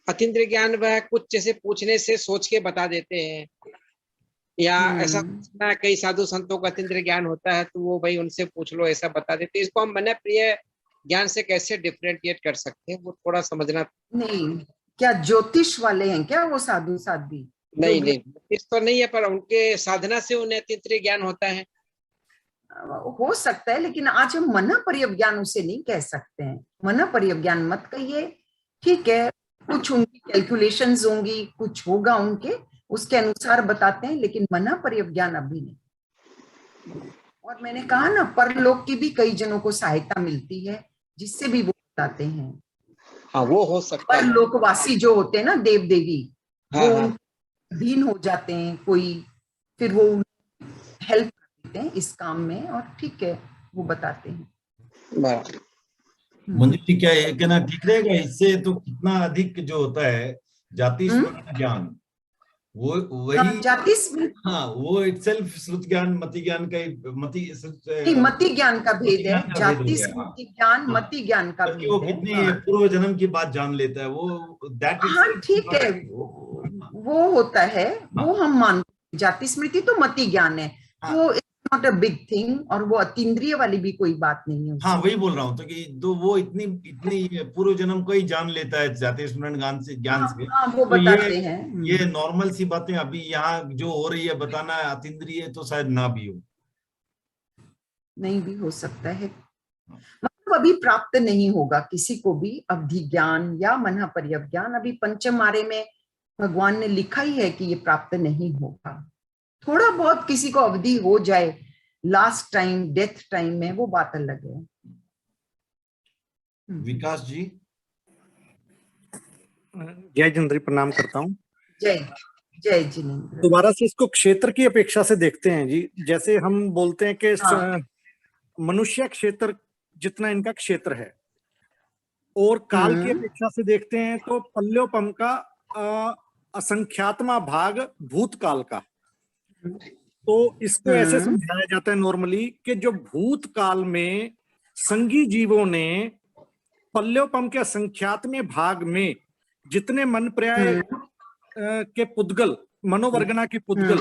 S13: अतीन्द्रिय ज्ञान वह कुछ जैसे पूछने से सोच के बता देते हैं, या ऐसा कई साधु संतों का अतीन्द्रिय ज्ञान होता है तो वो भाई उनसे पूछ लो, ऐसा बता देते हैं। इसको हम मन प्रिय ज्ञान से कैसे डिफरेंशिएट कर सकते हैं, वो थोड़ा समझना।
S1: नहीं, क्या ज्योतिष वाले हैं क्या वो साधु साध्वी?
S13: नहीं नहीं, इस तो नहीं है, पर उनके साधना से उन्हें अतीन्द्रिय ज्ञान होता है।
S1: हो सकता है, लेकिन आज हम मना पर्यवज्ञान उसे नहीं कह सकते हैं। मना पर्यवज्ञान मत कहिए, ठीक है। कुछ उनकी कैलकुलेशंस होंगी, कुछ होगा उनके, उसके अनुसार बताते हैं, लेकिन मना पर्यवज्ञान अभी नहीं। और मैंने कहा ना, परलोक की भी कई जनों को सहायता मिलती है, जिससे भी वो बताते हैं।
S13: हाँ, वो हो सकता है।
S1: परलोकवासी जो होते हैं ना, देव देवी, वो अधीन हो जाते हैं कोई, फिर वो हेल्प करते हैं इस काम में, और ठीक है वो बताते हैं।
S2: मंजू जी क्या है कहना ठीक रहेगा? इससे तो कितना अधिक जो होता है जाति स्मृति ज्ञान, वो वही
S1: जाति
S2: हाँ, वो इटसेल्फ श्रुत ज्ञान मति ज्ञान का
S1: मति ज्ञान का भेद है। जाति स्मृति ज्ञान मति ज्ञान का भेद है।
S2: वो कितनी पूर्व जन्म की बात जान लेता है वो, दैट
S1: हाँ ठीक है, वो होता है, वो हम मानते हैं। जाति स्मृति तो मति ज्ञान है, वो नॉट अ बिग थिंग, और वो अतीन्द्रिय वाली भी कोई बात नहीं है।
S2: हाँ वही बोल रहा हूँ, तो कि तो वो इतनी पूर्व जन्म को ही जान लेता है जाति स्मरण ज्ञान से।
S1: वो
S2: तो
S1: बताते हैं।
S2: ये नॉर्मल सी बातें अभी यहाँ जो हो रही है बताना अतीन्द्रिय, तो शायद ना भी हो,
S1: नहीं भी हो सकता है। मतलब अभी प्राप्त नहीं होगा किसी को भी अवधि ज्ञान या मना पर्यवज्ञान। अभी पंचम आरे में भगवान ने लिखा ही है कि ये प्राप्त नहीं होगा। थोड़ा बहुत किसी को अवधि हो जाए लास्ट टाइम, डेथ टाइम में, वो बात अलग है।
S2: विकास जी।
S8: जय जिनेंद्र, प्रणाम करता हूँ।
S1: जय जय जिनेंद्र।
S8: दोबारा से इसको क्षेत्र की अपेक्षा से देखते हैं जी। जैसे हम बोलते हैं कि मनुष्य क्षेत्र जितना इनका क्षेत्र है, और काल की अपेक्षा से देखते हैं तो पल्योपम का असंख्यात्मा भाग भूतकाल का। तो इसको ऐसे समझाया जाता है नॉर्मली कि जो भूतकाल में संगी जीवों ने पल्योपम के असंख्यातमें भाग में जितने मन पर्याय के पुद्गल, मनोवर्गना के पुद्गल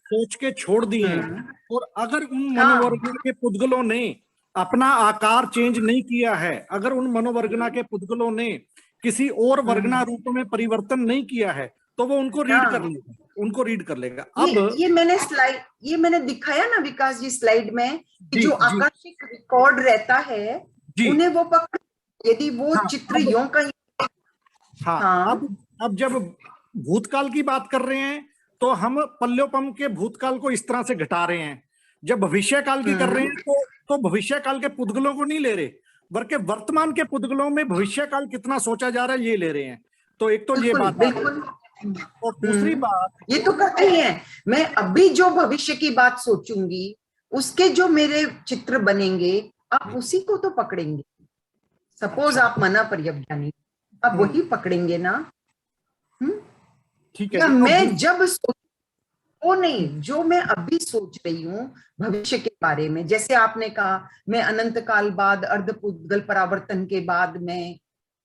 S8: सोच के छोड़ दिए हैं, और अगर उन मनोवर्गना के पुद्गलों ने अपना आकार चेंज नहीं किया है, अगर उन मनोवर्गना के पुद्गलों ने किसी और वर्गना रूप में परिवर्तन नहीं किया है, तो वो उनको रीड कर लेगा। अब
S1: ये मैंने दिखाया ना विकास जी स्लाइड में, कि जो आकाशिक रिकॉर्ड रहता है उन्हें वो पकड़, यदि वो चित्र यों का।
S8: अब जब भूतकाल की बात कर रहे हैं तो हम पल्योपम के भूतकाल को इस तरह से घटा रहे हैं। जब भविष्य काल की कर रहे हैं तो भविष्य काल के पुद्गलों को नहीं ले रहे, बल्कि वर्तमान के पुद्गलों में भविष्य काल कितना सोचा जा रहा है ये ले रहे हैं। तो एक तो ये बात, और दूसरी बात
S1: ये तो करते ही हैं। मैं अभी जो भविष्य की बात सोचूंगी, उसके जो मेरे चित्र बनेंगे, आप उसी को तो पकड़ेंगे। सपोज आप मना पर्यवज्ञानी, आप वही पकड़ेंगे ना?
S8: ठीक है।
S1: या मैं जब वो नहीं, जो मैं अभी सोच रही हूँ भविष्य के बारे में, जैसे आपने कहा मैं अनंत काल बाद अर्धपुद्गल परावर्तन के बाद मैं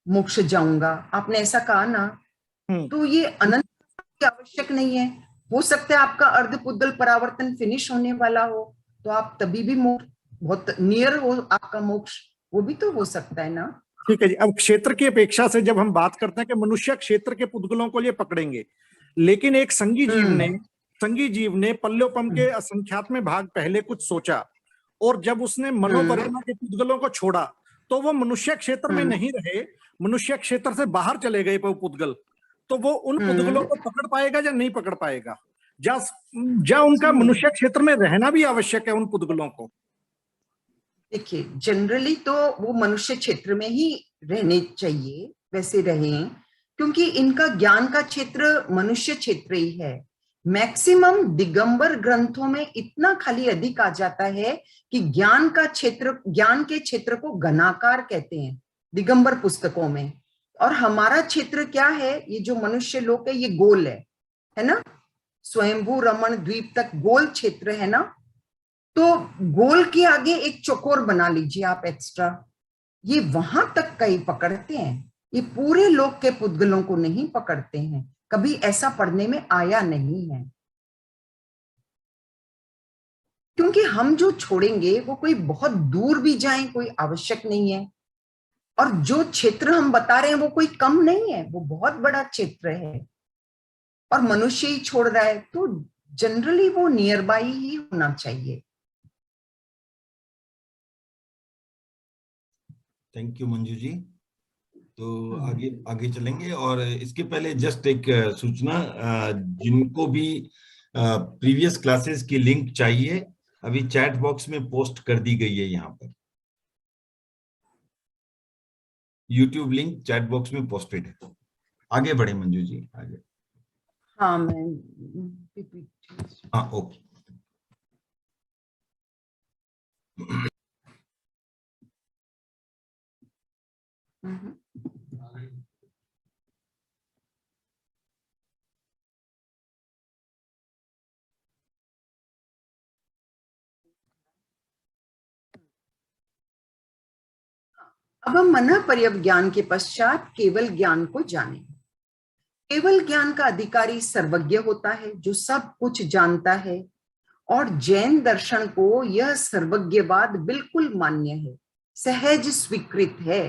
S1: मोक्ष जाऊंगा, आपने ऐसा कहा ना, तो ये अनंत की आवश्यक नहीं है। हो सकता है आपका अर्धपुद्गल परावर्तन फिनिश होने वाला हो, तो आप तभी भी मोक्ष बहुत नियर हो, आपका मोक्ष, वो भी तो हो सकता है ना।
S8: ठीक है जी। अब क्षेत्र की अपेक्षा से जब हम बात करते हैं कि मनुष्य क्षेत्र के पुद्गलों को लिए पकड़ेंगे, लेकिन एक संगी जीव ने पल्योपम के असंख्यात्म भाग पहले कुछ सोचा, और जब उसने मनोवर्गना के पुद्गलों को छोड़ा तो वो मनुष्य क्षेत्र में नहीं रहे, मनुष्य क्षेत्र से बाहर चले गए वो पुद्गल, तो वो उन पुद्गलों को पकड़ पाएगा या नहीं पकड़ पाएगा? जा उनका मनुष्य क्षेत्र में रहना भी आवश्यक है उन पुद्गलों को?
S1: देखिए, जनरली तो वो मनुष्य क्षेत्र में ही रहने चाहिए, वैसे रहें, क्योंकि इनका ज्ञान का क्षेत्र मनुष्य क्षेत्र ही है। मैक्सिमम दिगंबर ग्रंथों में इतना खाली अधिक आ जाता है कि ज्ञान का क्षेत्र, ज्ञान के क्षेत्र को घनाकार कहते हैं दिगंबर पुस्तकों में। और हमारा क्षेत्र क्या है, ये जो मनुष्य लोक है, ये गोल है ना, स्वयंभू रमण द्वीप तक गोल क्षेत्र है ना, तो गोल के आगे एक चौकोर बना लीजिए आप एक्स्ट्रा, ये वहां तक का ही पकड़ते हैं, ये पूरे लोक के पुद्गलों को नहीं पकड़ते हैं, कभी ऐसा पढ़ने में आया नहीं है। क्योंकि हम जो छोड़ेंगे वो कोई बहुत दूर भी जाए कोई आवश्यक नहीं है, और जो क्षेत्र हम बता रहे हैं वो कोई कम नहीं है, वो बहुत बड़ा क्षेत्र है, और मनुष्य ही छोड़ रहा है, तो जनरली वो नियर बाई ही होना चाहिए।
S2: Thank you Manju ji. तो आगे चलेंगे, और इसके पहले जस्ट एक सूचना, जिनको भी प्रीवियस क्लासेस की लिंक चाहिए, अभी चैट बॉक्स में पोस्ट कर दी गई है, यहाँ पर यूट्यूब लिंक चैट बॉक्स में पोस्टेड है। आगे बढ़े मंजू जी, आगे।
S1: हाँ, मैं
S2: ओके।
S1: अब हम मन पर्यवज्ञान के पश्चात केवल ज्ञान को जाने। केवल ज्ञान का अधिकारी सर्वज्ञ होता है, जो सब कुछ जानता है, और जैन दर्शन को यह सर्वज्ञवाद बिल्कुल मान्य है, सहज स्वीकृत है,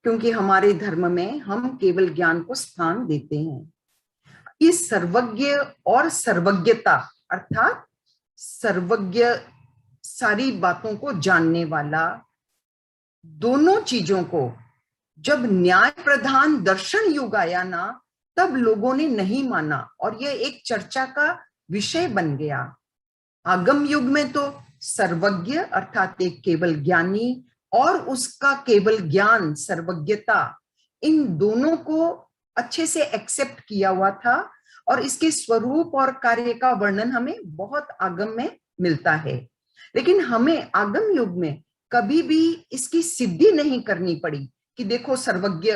S1: क्योंकि हमारे धर्म में हम केवल ज्ञान को स्थान देते हैं। ये सर्वज्ञ और सर्वज्ञता, अर्थात सर्वज्ञ, सारी बातों को जानने वाला, दोनों चीजों को जब न्याय प्रधान दर्शन युग आया ना, तब लोगों ने नहीं माना, और यह एक चर्चा का विषय बन गया। आगम युग में तो सर्वज्ञ अर्थात एक केवल ज्ञानी और उसका केवल ज्ञान सर्वज्ञता, इन दोनों को अच्छे से एक्सेप्ट किया हुआ था, और इसके स्वरूप और कार्य का वर्णन हमें बहुत आगम में मिलता है। लेकिन हमें आगम युग में कभी भी इसकी सिद्धि नहीं करनी पड़ी कि देखो सर्वज्ञ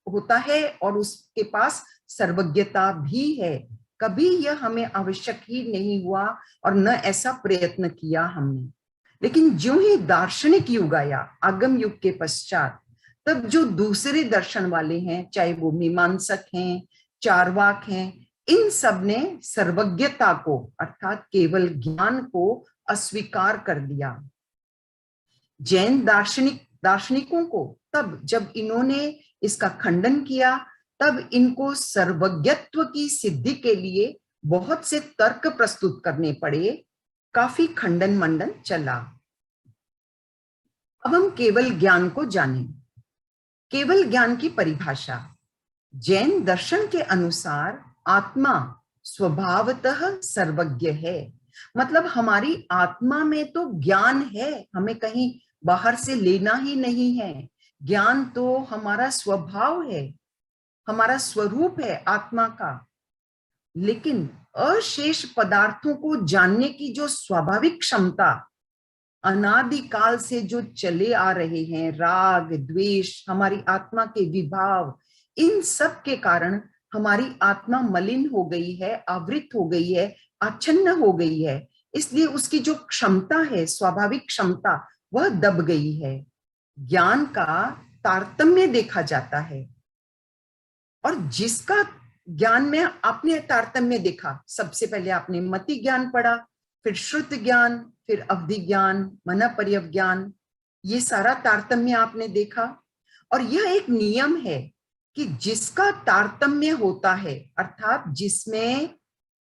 S1: होता है और उसके पास सर्वज्ञता भी है, कभी यह हमें आवश्यक ही नहीं हुआ, और न ऐसा प्रयत्न किया हमने। लेकिन जो ही दार्शनिक युग आया आगम युग के पश्चात, तब जो दूसरे दर्शन वाले हैं, चाहे वो मीमांसक हैं, चार्वाक हैं, इन सब ने सर्वज्ञता को अर्थात केवल ज्ञान को अस्वीकार कर दिया। जैन दार्शनिकों को तब जब इन्होंने इसका खंडन किया, तब इनको सर्वज्ञत्व की सिद्धि के लिए बहुत से तर्क प्रस्तुत करने पड़े, काफी खंडन मंडन चला। अब हम केवल ज्ञान को जानें। केवल ज्ञान की परिभाषा, जैन दर्शन के अनुसार आत्मा स्वभावतः सर्वज्ञ है, मतलब हमारी आत्मा में तो ज्ञान है, हमें कहीं बाहर से लेना ही नहीं है, ज्ञान तो हमारा स्वभाव है, हमारा स्वरूप है आत्मा का। लेकिन अशेष पदार्थों को जानने की जो स्वाभाविक क्षमता अनादिकाल से जो चले आ रहे हैं, राग द्वेष, हमारी आत्मा के विभाव, इन सब के कारण हमारी आत्मा मलिन हो गई है, आवृत हो गई है, आच्छन्न हो गई है। इसलिए उसकी जो क्षमता है, स्वाभाविक क्षमता, वह दब गई है। ज्ञान का तारतम्य देखा जाता है, और जिसका ज्ञान में आपने तारतम्य देखा, सबसे पहले आपने मति ज्ञान पढ़ा, फिर श्रुत ज्ञान, फिर अवधि ज्ञान, मन पर्यव ज्ञान, ये सारा तारतम्य आपने देखा। और यह एक नियम है कि जिसका तारतम्य होता है, अर्थात जिसमें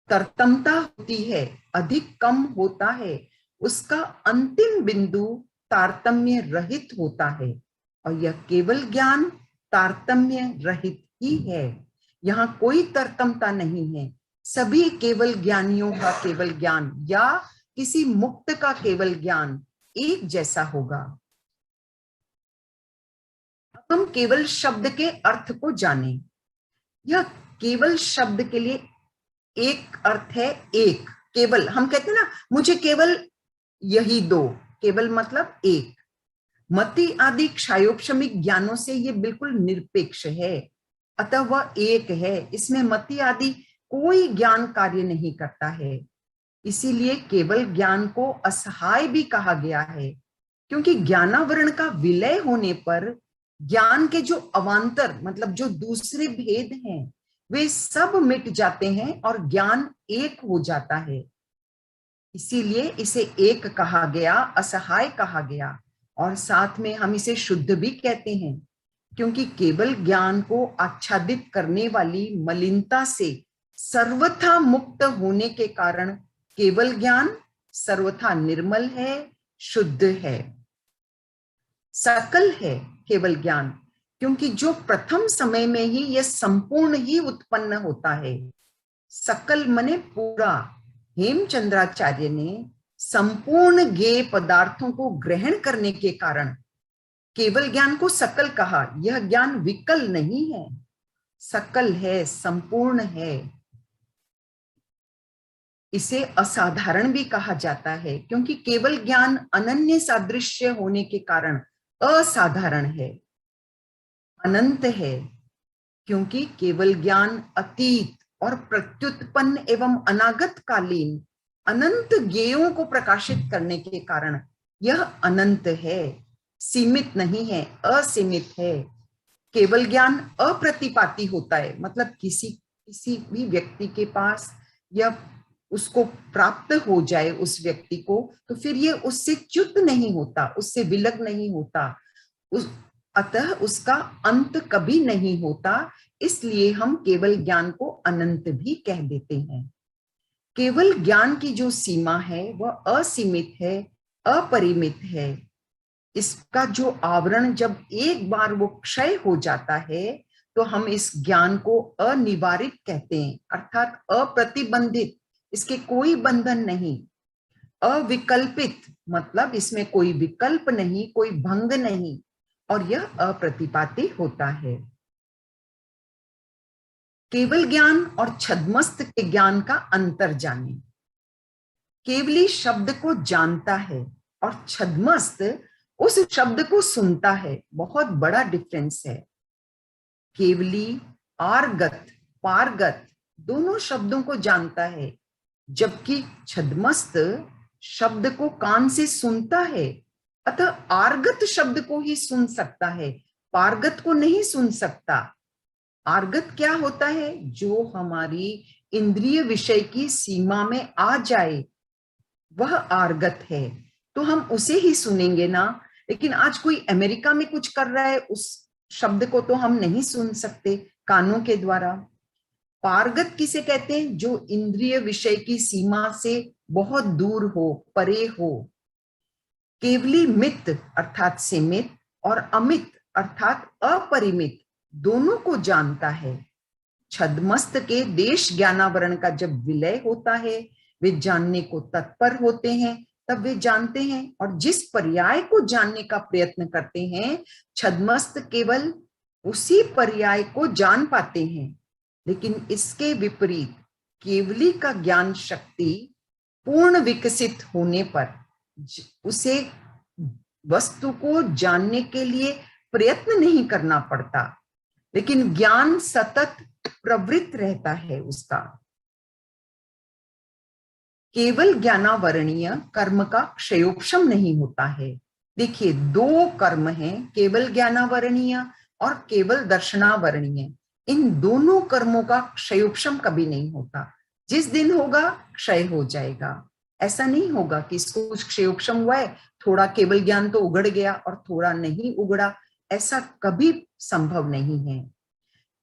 S1: तरतमता होती है, अधिक कम होता है, उसका अंतिम बिंदु तारतम्य रहित होता है। और यह केवल ज्ञान तारतम्य रहित ही है, यहाँ कोई तरतमता नहीं है। सभी केवल ज्ञानियों का केवल ज्ञान या किसी मुक्त का केवल ज्ञान एक जैसा होगा। हम केवल शब्द के अर्थ को जानें। यह केवल शब्द के लिए एक अर्थ है, एक। केवल, हम कहते हैं ना, मुझे केवल यही दो। केवल मतलब एक। मति आदि क्षयोपशमिक ज्ञानों से ये बिल्कुल निरपेक्ष है, अतः वह एक है। इसमें मति आदि कोई ज्ञान कार्य नहीं करता है। इसीलिए केवल ज्ञान को असहाय भी कहा गया है, क्योंकि ज्ञानावरण का विलय होने पर ज्ञान के जो अवांतर, मतलब जो दूसरे भेद हैं, वे सब मिट जाते हैं और ज्ञान एक हो जाता है। इसीलिए इसे एक कहा गया, असहाय कहा गया। और साथ में हम इसे शुद्ध भी कहते हैं, क्योंकि केवल ज्ञान को आच्छादित करने वाली मलिनता से सर्वथा मुक्त होने के कारण केवल ज्ञान सर्वथा निर्मल है, शुद्ध है, सकल है केवल ज्ञान। क्योंकि जो प्रथम समय में ही यह संपूर्ण ही उत्पन्न होता है। सकल मने पूरा। हेमचंद्राचार्य ने संपूर्ण ज्ञेय पदार्थों को ग्रहण करने के कारण केवल ज्ञान को सकल कहा। यह ज्ञान विकल नहीं है, सकल है, संपूर्ण है। इसे असाधारण भी कहा जाता है, क्योंकि केवल ज्ञान अनन्य सादृश्य होने के कारण असाधारण है, अनंत है। क्योंकि केवल ज्ञान अतीत और प्रत्युत्पन्न एवं अनागत कालीन अनंत ज्ञेयों को प्रकाशित करने के कारण यह अनंत है, सीमित नहीं है, असीमित है। केवल ज्ञान अप्रतिपाती होता है, मतलब किसी भी व्यक्ति के पास यह उसको प्राप्त हो जाए, उस व्यक्ति को, तो फिर ये उससे च्युत नहीं होता, उससे विलग नहीं होता, अतः उसका अंत कभी नहीं होता। इसलिए हम केवल ज्ञान को अनंत भी कह देते हैं। केवल ज्ञान की जो सीमा है वह असीमित है, अपरिमित है। इसका जो आवरण जब एक बार वो क्षय हो जाता है, तो हम इस ज्ञान को अनिवारित कहते हैं, अर्थात अप्रतिबंधित, इसके कोई बंधन नहीं। अविकल्पित मतलब इसमें कोई विकल्प नहीं, कोई भंग नहीं, और यह अप्रतिपाती होता है। केवल ज्ञान और छद्मस्त के ज्ञान का अंतर जाने। केवली शब्द को जानता है और छद्मस्त उस शब्द को सुनता है, बहुत बड़ा डिफरेंस है। केवली आर्गत, पारगत दोनों शब्दों को जानता है, जबकि छद्मस्त शब्द को कान से सुनता है, अतः आर्गत शब्द को ही सुन सकता है, पारगत को नहीं सुन सकता। आर्गत क्या होता है? जो हमारी इंद्रिय विषय की सीमा में आ जाए, वह आर्गत है, तो हम उसे ही सुनेंगे ना। लेकिन आज कोई अमेरिका में कुछ कर रहा है, उस शब्द को तो हम नहीं सुन सकते कानों के द्वारा। पारगत किसे कहते हैं? जो इंद्रिय विषय की सीमा से बहुत दूर हो, परे हो। केवली मित अर्थात सीमित और अमित अर्थात अपरिमित दोनों को जानता है। छद्मस्त के देश ज्ञानावरण का जब विलय होता है, वे जानने को तत्पर होते हैं, तब वे जानते हैं। और जिस पर्याय को जानने का प्रयत्न करते हैं, छद्मस्त केवल उसी पर्याय को जान पाते हैं। लेकिन इसके विपरीत केवली का ज्ञान शक्ति पूर्ण विकसित होने पर उसे वस्तु को जानने के लिए प्रयत्न नहीं करना पड़ता, लेकिन ज्ञान सतत प्रवृत्त रहता है उसका। केवल ज्ञानावरणीय कर्म का क्षयोपशम नहीं होता है। देखिए, दो कर्म हैं, केवल ज्ञानावरणीय और केवल दर्शनावरणीय। इन दोनों कर्मों का क्षयोपशम कभी नहीं होता। जिस दिन होगा क्षय हो जाएगा। ऐसा नहीं होगा कि इसको कुछ क्षयोपशम हुआ है, थोड़ा केवल ज्ञान तो उगड़ गया और थोड़ा नहीं उगड़ा, ऐसा कभी संभव नहीं है।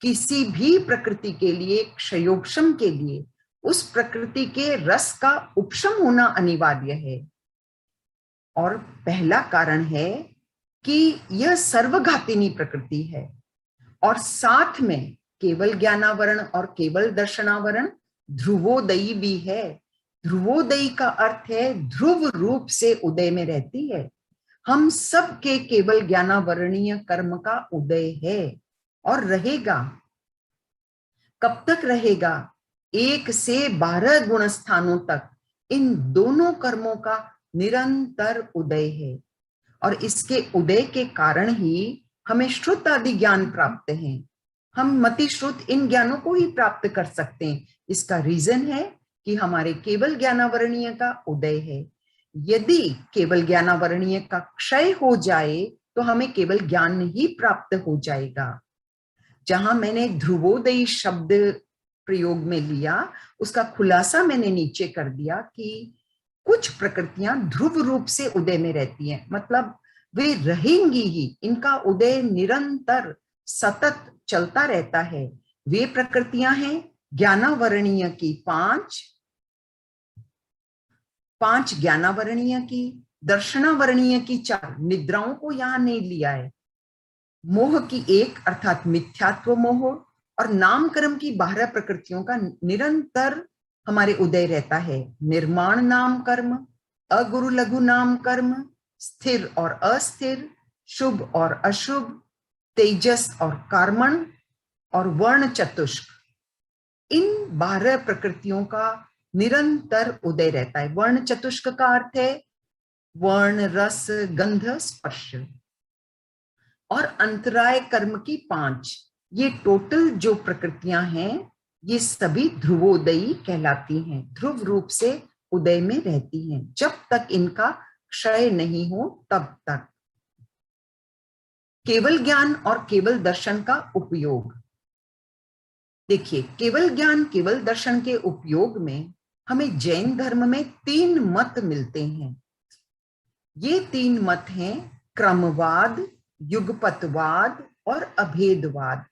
S1: किसी भी प्रकृति के लिए, क्षयोपशम के लिए, उस प्रकृति के रस का उपशम होना अनिवार्य है। और पहला कारण है कि यह सर्वघातिनी प्रकृति है, और साथ में केवल ज्ञानावरण और केवल दर्शनावरण ध्रुवोदयी भी है। ध्रुवोदयी का अर्थ है ध्रुव रूप से उदय में रहती है। हम सब के केवल ज्ञानावरणीय कर्म का उदय है और रहेगा। कब तक रहेगा? 1 से 12 गुण स्थानों तक इन दोनों कर्मों का निरंतर उदय है, और इसके उदय के कारण ही हमें श्रुत आदि ज्ञान प्राप्त है। हम मति श्रुत इन ज्ञानों को ही प्राप्त कर सकते हैं। इसका रीजन है कि हमारे केवल ज्ञानावरणीय का उदय है। यदि केवल ज्ञानावरणीय का क्षय हो जाए तो हमें केवल ज्ञान ही प्राप्त हो जाएगा। जहां मैंने ध्रुवोदयी शब्द प्रयोग में लिया, उसका खुलासा मैंने नीचे कर दिया कि कुछ प्रकृतियां ध्रुव रूप से उदय में रहती हैं, मतलब वे रहेंगी ही, इनका उदय निरंतर सतत चलता रहता है। वे प्रकृतियां हैं ज्ञानावरणीय की 5 ज्ञानावरणीय की, दर्शनावरणीय की 4, निद्राओं को यहां नहीं लिया है, मोह की 1 अर्थात मिथ्यात्व मोह, और नाम कर्म की 12 प्रकृतियों का निरंतर हमारे उदय रहता है। निर्माण नाम कर्म, अगुरु लघु नाम कर्म, स्थिर और अस्थिर, शुभ और अशुभ, तेजस और कार्मण, और वर्ण चतुष्क। इन 12 प्रकृतियों का निरंतर उदय रहता है। वर्ण चतुष्क का अर्थ है वर्ण, रस, गंध, स्पर्श, और अंतराय कर्म की 5। ये टोटल जो प्रकृतियां हैं, ये सभी ध्रुवोदयी कहलाती हैं, ध्रुव रूप से उदय में रहती हैं जब तक इनका क्षय नहीं हो तब तक। केवल ज्ञान और केवल दर्शन का उपयोग। देखिए, केवल ज्ञान केवल दर्शन के उपयोग में हमें जैन धर्म में 3 मत मिलते हैं। ये 3 मत हैं क्रमवाद, युगपतवाद और अभेदवाद।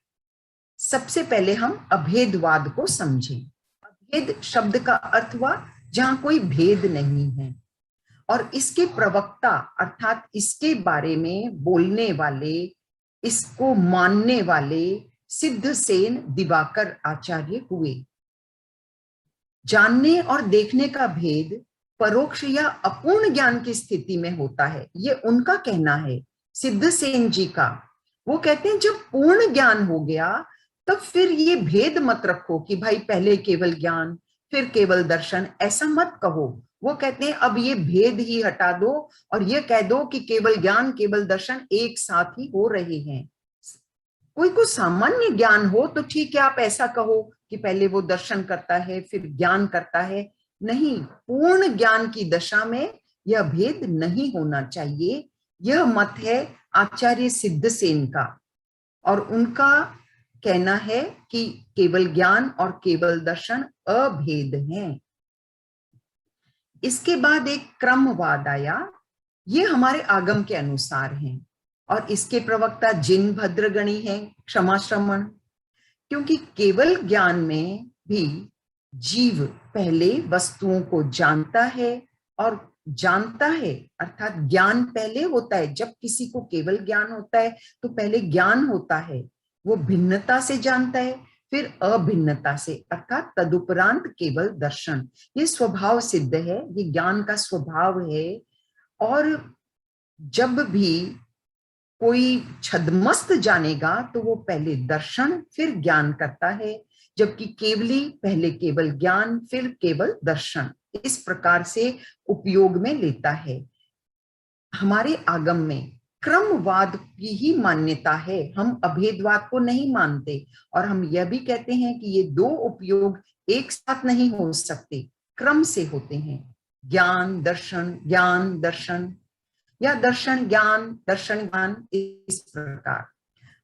S1: सबसे पहले हम अभेदवाद को समझें। अभेद शब्द का अर्थ हुआ जहां कोई भेद नहीं है, और इसके प्रवक्ता अर्थात इसके बारे में बोलने वाले, इसको मानने वाले सिद्धसेन दिवाकर आचार्य हुए। जानने और देखने का भेद परोक्ष या अपूर्ण ज्ञान की स्थिति में होता है, ये उनका कहना है सिद्धसेन जी का। वो कहते हैं जब पूर्ण ज्ञान हो गया तब फिर ये भेद मत रखो कि भाई पहले केवल ज्ञान फिर केवल दर्शन, ऐसा मत कहो। वो कहते हैं अब ये भेद ही हटा दो और ये कह दो कि केवल ज्ञान केवल दर्शन एक साथ ही हो रहे हैं। कोई को सामान्य ज्ञान हो तो ठीक है, आप ऐसा कहो कि पहले वो दर्शन करता है फिर ज्ञान करता है। नहीं, पूर्ण ज्ञान की दशा में यह भेद नहीं होना चाहिए। यह मत है आचार्य सिद्धसेन का, और उनका कहना है कि केवल ज्ञान और केवल दर्शन अभेद हैं। इसके बाद एक क्रमवाद आया। ये हमारे आगम के अनुसार हैं, और इसके प्रवक्ता जिन भद्रगणी हैं, क्षमा श्रमण। क्योंकि केवल ज्ञान में भी जीव पहले वस्तुओं को जानता है, और जानता है अर्थात ज्ञान पहले होता है। जब किसी को केवल ज्ञान होता है तो पहले ज्ञान होता है, वो भिन्नता से जानता है, फिर अभिन्नता से अर्थात तदुपरांत केवल दर्शन। ये स्वभाव सिद्ध है, ये ज्ञान का स्वभाव है। और जब भी कोई छद्मस्त जानेगा तो वो पहले दर्शन फिर ज्ञान करता है, जबकि केवली पहले केवल ज्ञान फिर केवल दर्शन इस प्रकार से उपयोग में लेता है। हमारे आगम में क्रमवाद की ही मान्यता है, हम अभेदवाद को नहीं मानते, और हम यह भी कहते हैं कि ये दो उपयोग एक साथ नहीं हो सकते, क्रम से होते हैं। ज्ञान दर्शन या दर्शन ज्ञान इस प्रकार।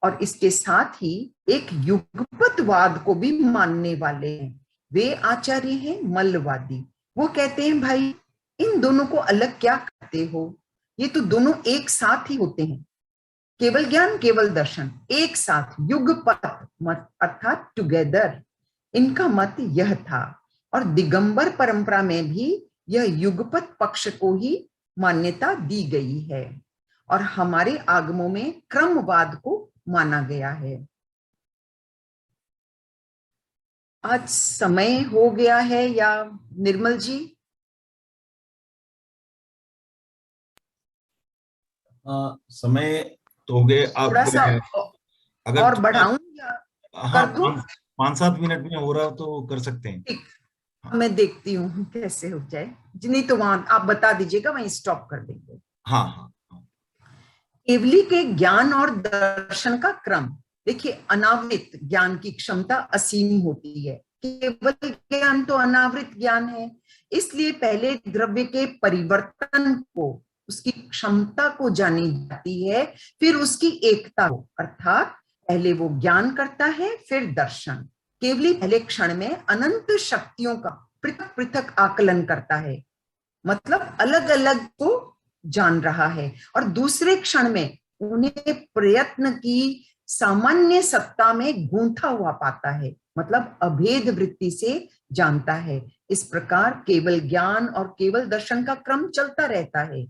S1: और इसके साथ ही एक युगपतवाद को भी मानने वाले हैं, वे आचार्य हैं मल्लवादी। वो कहते हैं भाई इन दोनों को अलग क्या करते हो, ये तो दोनों एक साथ ही होते हैं, केवल ज्ञान केवल दर्शन एक साथ, युगपत मत अर्थात टुगेदर, इनका मत यह था। और दिगंबर परंपरा में भी यह युगपत पक्ष को ही मान्यता दी गई है, और हमारे आगमों में क्रमवाद को माना गया है। आज समय हो गया है या निर्मल जी?
S2: समय तो हो गए। आप
S1: थोड़ा सा
S2: अगर
S1: और बढ़ाऊं या
S2: हाँ,
S1: कर दूं?
S2: 5-7 मिनट में हो रहा तो कर सकते हैं।
S1: ठीक, मैं देखती हूँ कैसे हो जाए, नहीं तो वहां आप बता दीजिएगा, वहीं स्टॉप कर देंगे।
S2: हाँ हाँ।
S1: केवली के ज्ञान और दर्शन का क्रम। देखिए, अनावृत ज्ञान की क्षमता असीम होती है, केवल ज्ञान तो अनावृत ज्ञान है, इसलिए पहले द्रव्य के परिवर्तन को, उसकी क्षमता को जानी जाती है, फिर उसकी एकता को, अर्थात पहले वो ज्ञान करता है फिर दर्शन। केवली पहले क्षण में अनंत शक्तियों का पृथक पृथक आकलन करता है, मतलब अलग अलग को जान रहा है, और दूसरे क्षण में उन्हें प्रयत्न की सामान्य सत्ता में गूंथा हुआ पाता है, मतलब अभेद वृत्ति से जानता है। इस प्रकार केवल ज्ञान और केवल दर्शन का क्रम चलता रहता है।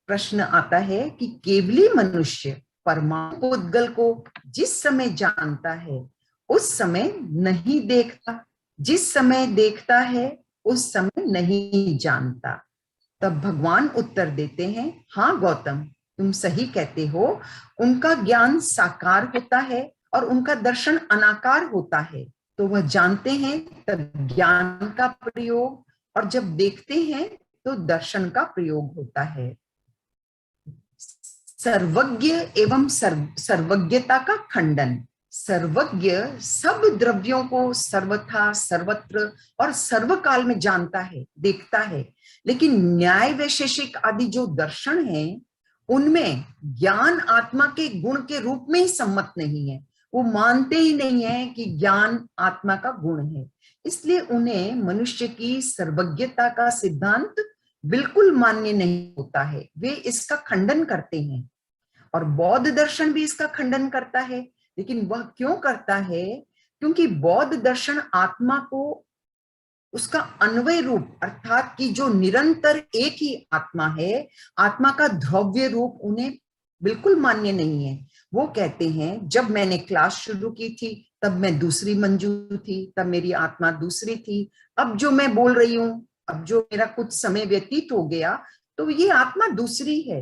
S1: प्रश्न आता है कि केवली मनुष्य परमाणु उद्गल को जिस समय जानता है उस समय नहीं देखता, जिस समय देखता है उस समय नहीं जानता। तब भगवान उत्तर देते हैं, हाँ गौतम, तुम सही कहते हो, उनका ज्ञान साकार होता है और उनका दर्शन अनाकार होता है। तो वह जानते हैं तब ज्ञान का प्रयोग, और जब देखते हैं तो दर्शन का प्रयोग होता है। सर्वज्ञ एवं सर्वज्ञता का खंडन। सर्वज्ञ सब द्रव्यों को सर्वथा सर्वत्र और सर्वकाल में जानता है, देखता है, लेकिन न्याय वैशेषिक आदि जो दर्शन है उनमें ज्ञान आत्मा के गुण के रूप में ही सम्मत नहीं है, वो मानते ही नहीं है कि ज्ञान आत्मा का गुण है, इसलिए उन्हें मनुष्य की सर्वज्ञता का सिद्धांत बिल्कुल मान्य नहीं होता है, वे इसका खंडन करते हैं। और बौद्ध दर्शन भी इसका खंडन करता है, लेकिन वह क्यों करता है? क्योंकि बौद्ध दर्शन आत्मा को उसका अन्वय रूप, अर्थात कि जो निरंतर एक ही आत्मा है, आत्मा का ध्रुव्य रूप उन्हें बिल्कुल मान्य नहीं है। वो कहते हैं जब मैंने क्लास शुरू की थी तब मैं दूसरी मंजू थी, तब मेरी आत्मा दूसरी थी, अब जो मैं बोल रही हूँ, अब जो मेरा कुछ समय व्यतीत हो गया तो ये आत्मा दूसरी है।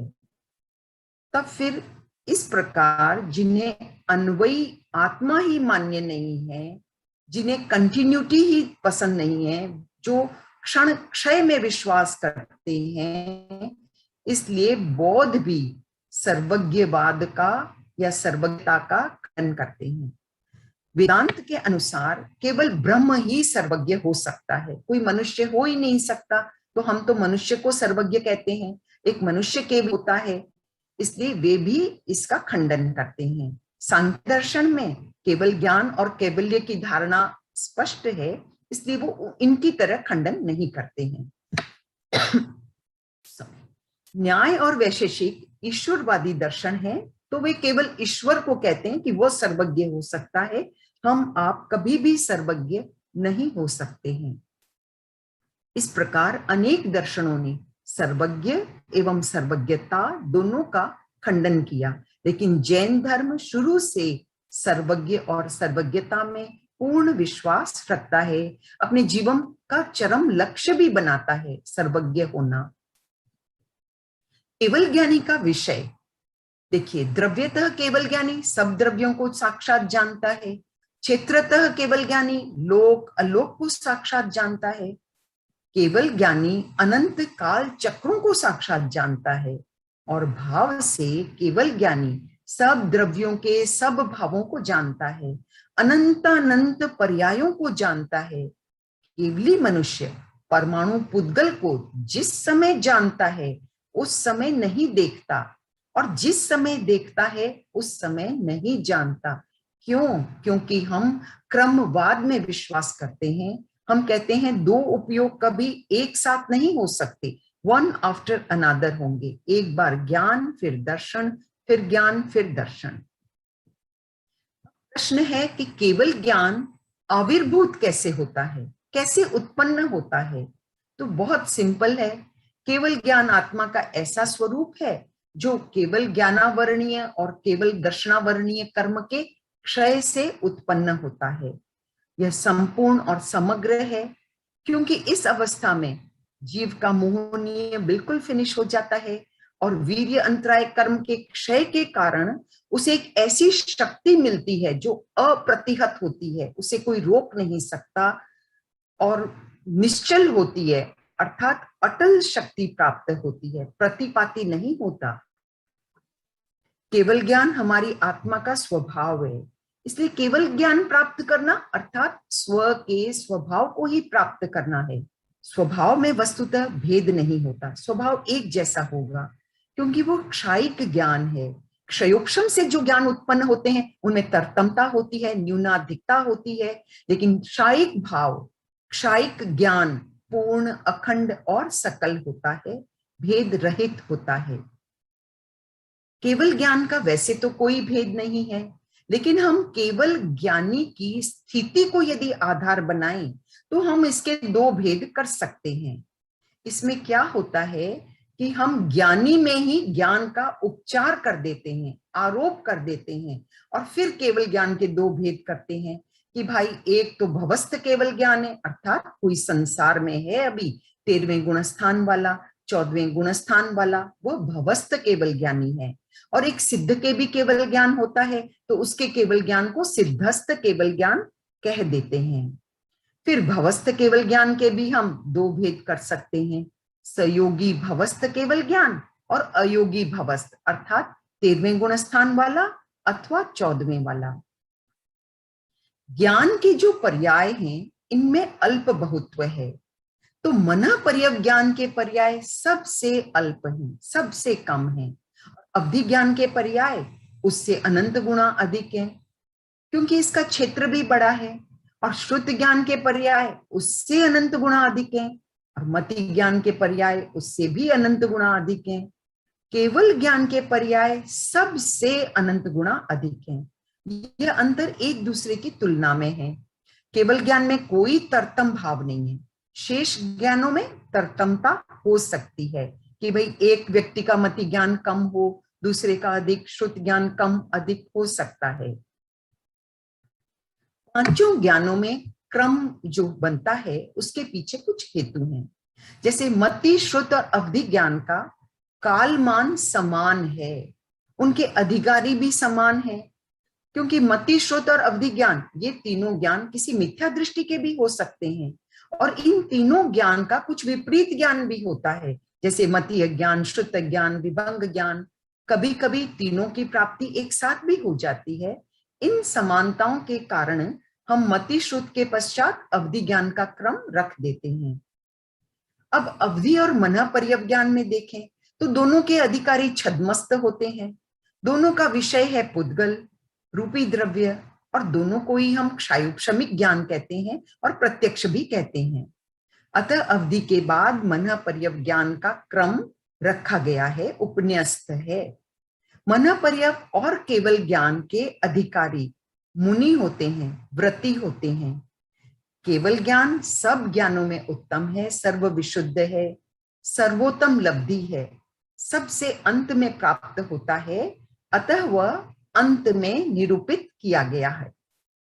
S1: तब फिर इस प्रकार जिन्हें अन्वयी आत्मा ही मान्य नहीं है, जिन्हें कंटिन्यूटी ही पसंद नहीं है, जो क्षण क्षय में विश्वास करते हैं, इसलिए बौद्ध भी सर्वज्ञवाद का या सर्वज्ञता का खंडन करते हैं। वेदांत के अनुसार केवल ब्रह्म ही सर्वज्ञ हो सकता है, कोई मनुष्य हो ही नहीं सकता, तो हम तो मनुष्य को सर्वज्ञ कहते हैं, एक मनुष्य केवल होता है, इसलिए वे भी इसका खंडन करते हैं। सांख्य दर्शन में केवल ज्ञान और कैवल्य की धारणा स्पष्ट है, इसलिए वो इनकी तरह खंडन नहीं करते हैं। न्याय और वैशेषिक ईश्वरवादी दर्शन है, तो वे केवल ईश्वर को कहते हैं कि वो सर्वज्ञ हो सकता है, हम आप कभी भी सर्वज्ञ नहीं हो सकते हैं। इस प्रकार अनेक दर्शनों ने सर्वज्ञ एवं सर्वज्ञता दोनों का खंडन किया, लेकिन जैन धर्म शुरू से सर्वज्ञ और सर्वज्ञता में पूर्ण विश्वास रखता है, अपने जीवन का चरम लक्ष्य भी बनाता है सर्वज्ञ होना। केवल ज्ञानी का विषय देखिए, द्रव्यतः केवल ज्ञानी सब द्रव्यों को साक्षात जानता है। क्षेत्रतः केवल ज्ञानी लोक अलोक को साक्षात जानता है। केवल ज्ञानी अनंत काल चक्रों को साक्षात जानता है। और भाव से केवल ज्ञानी सब द्रव्यों के सब भावों को जानता है, अनंत अनंत पर्यायों को जानता है। केवली मनुष्य परमाणु पुद्गल को जिस समय जानता है उस समय नहीं देखता, और जिस समय देखता है उस समय नहीं जानता। क्यों? क्योंकि हम क्रमवाद में विश्वास करते हैं। हम कहते हैं दो उपयोग कभी एक साथ नहीं हो सकते, वन आफ्टर अनदर होंगे। एक बार ज्ञान फिर दर्शन, फिर ज्ञान फिर दर्शन। प्रश्न है कि केवल ज्ञान आविर्भूत कैसे होता है, कैसे उत्पन्न होता है? तो बहुत सिंपल है। केवल ज्ञान आत्मा का ऐसा स्वरूप है जो केवल ज्ञानावरणीय और केवल दर्शनावरणीय कर्म के क्षय से उत्पन्न होता है। यह संपूर्ण और समग्र है, क्योंकि इस अवस्था में जीव का मोहनीय बिल्कुल फिनिश हो जाता है और वीर्य अंतराय कर्म के क्षय के कारण उसे एक ऐसी शक्ति मिलती है जो अप्रतिहत होती है, उसे कोई रोक नहीं सकता और निश्चल होती है, अर्थात अटल शक्ति प्राप्त होती है, प्रतिपाती नहीं होता। केवल ज्ञान हमारी आत्मा का स्वभाव है, इसलिए केवल ज्ञान प्राप्त करना अर्थात स्व के स्वभाव को ही प्राप्त करना है। स्वभाव में वस्तुतः भेद नहीं होता, स्वभाव एक जैसा होगा, क्योंकि वो क्षायिक ज्ञान है। क्षयोक्षम से जो ज्ञान उत्पन्न होते हैं उनमें तरतमता होती है, न्यूनाधिकता होती है, लेकिन क्षायिक भाव, क्षायिक ज्ञान पूर्ण, अखंड और सकल होता है, भेद रहित होता है। केवल ज्ञान का वैसे तो कोई भेद नहीं है, लेकिन हम केवल ज्ञानी की स्थिति को यदि आधार बनाएं तो हम इसके दो भेद कर सकते हैं। इसमें क्या होता है कि हम ज्ञानी में ही ज्ञान का उपचार कर देते हैं, आरोप कर देते हैं, और फिर केवल ज्ञान के दो भेद करते हैं कि भाई एक तो भवस्थ केवल ज्ञान है, अर्थात कोई संसार में है अभी 13वें गुणस्थान वाला, 14वें गुणस्थान वाला, वो भवस्थ केवल ज्ञानी है। और एक सिद्ध के भी केवल ज्ञान होता है, तो उसके केवल ज्ञान को सिद्धस्थ केवल ज्ञान कह देते हैं। फिर भवस्थ केवल ज्ञान के भी हम दो भेद कर सकते हैं, सयोगी भवस्थ केवल ज्ञान और अयोगी भवस्थ, अर्थात 13वें गुणस्थान वाला अथवा 14वें वाला। ज्ञान के जो पर्याय हैं इनमें अल्प बहुत्व है, तो मनः पर्यव ज्ञान के पर्याय सबसे अल्प हैं, सबसे कम हैं। अवधि ज्ञान के पर्याय उससे अनंत गुना अधिक है, क्योंकि इसका क्षेत्र भी बड़ा है। और श्रुत ज्ञान के पर्याय उससे अनंत गुना अधिक है, और मति ज्ञान के पर्याय उससे भी अनंत गुना अधिक है। केवल ज्ञान के पर्याय सबसे अनंत गुना अधिक है। यह अंतर एक दूसरे की तुलना में है। केवल ज्ञान में कोई तरतम भाव नहीं है। शेष ज्ञानों में तरतमता हो सकती है कि भाई एक व्यक्ति का मति ज्ञान कम हो, दूसरे का अधिक, श्रुत ज्ञान कम अधिक हो सकता है। पांचों ज्ञानों में क्रम जो बनता है उसके पीछे कुछ हेतु हैं। जैसे मति, श्रुत और अवधि ज्ञान का कालमान समान है, उनके अधिकारी भी समान है, क्योंकि मति, श्रुत और अवधि ज्ञान ये तीनों ज्ञान किसी मिथ्या दृष्टि के भी हो सकते हैं, और इन तीनों ज्ञान का कुछ विपरीत ज्ञान भी होता है, जैसे मति ज्ञान, श्रुत ज्ञान, विभंग ज्ञान। कभी कभी तीनों की प्राप्ति एक साथ भी हो जाती है। इन समानताओं के कारण हम मति श्रुत के पश्चात अवधि ज्ञान का क्रम रख देते हैं। अब अवधि और मनः पर्यव ज्ञान में देखें तो दोनों के अधिकारी छद्मस्त होते हैं, दोनों का विषय है पुद्गल रूपी द्रव्य, और दोनों को ही हम क्षायोक्षमिक ज्ञान कहते हैं और प्रत्यक्ष भी कहते हैं। अतः अवधि के बाद मनः पर्यव ज्ञान का क्रम रखा गया है, उपन्यस्त है। मनः पर्यव और केवल ज्ञान के अधिकारी मुनि होते हैं, व्रती होते हैं। केवल ज्ञान सब ज्ञानों में उत्तम है, सर्व विशुद्ध है, सर्वोत्तम लब्धि है, सबसे अंत में प्राप्त होता है, अतः वह अंत में निरूपित किया गया है।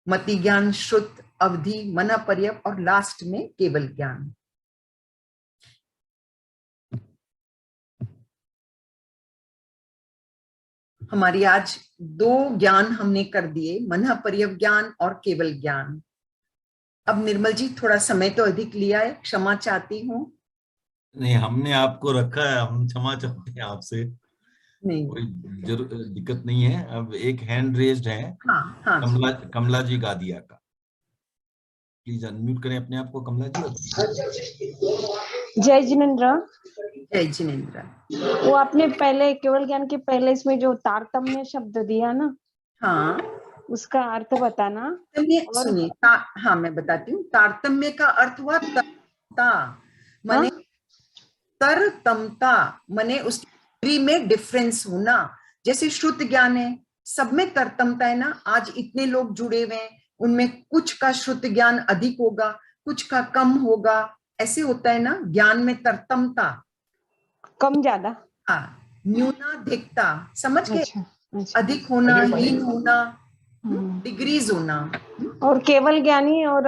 S1: मति ज्ञान, श्रुत, अवधि, मनः पर्यव और लास्ट में केवल ज्ञान। हमारी आज 2 ज्ञान हमने कर दिए, मन परिज्ञान और केवल ज्ञान। अब निर्मल जी थोड़ा समय तो अधिक लिया है, क्षमा चाहती हूँ।
S2: नहीं, हमने आपको रखा है, हम क्षमा चाहते हैं आपसे।
S1: नहीं,
S2: कोई दिक्कत नहीं है। अब एक हैंड रेज्ड है,
S1: हाँ हाँ
S2: कमला जी गादिया का। प्लीज अनम्यूट करें अपने आप को, कमला जी।
S12: जय जिनेन्द्र।
S1: जय जिनेन्द्र।
S12: वो आपने पहले केवल ज्ञान के पहले इसमें जो तारतम्य शब्द दिया ना,
S1: हाँ,
S12: उसका अर्थ बताना।
S1: सुनिए, हाँ मैं बताती हूँ। तारतम्य का अर्थ हुआ तरतमता, माने तरतमता, माने उसकी में डिफरेंस होना। जैसे श्रुत ज्ञान है, सब में तरतमता है ना। आज इतने लोग जुड़े हुए हैं, उनमें कुछ का श्रुत ज्ञान अधिक होगा, कुछ का कम होगा, ऐसे होता है ना। ज्ञान में तरतमता,
S12: कम ज्यादा,
S1: हाँ, न्यूनाधिकता, समझ गए?
S12: अच्छा, अच्छा।
S1: अधिक होना, हीन होना, डिग्रीज होना।
S12: और केवल ज्ञानी और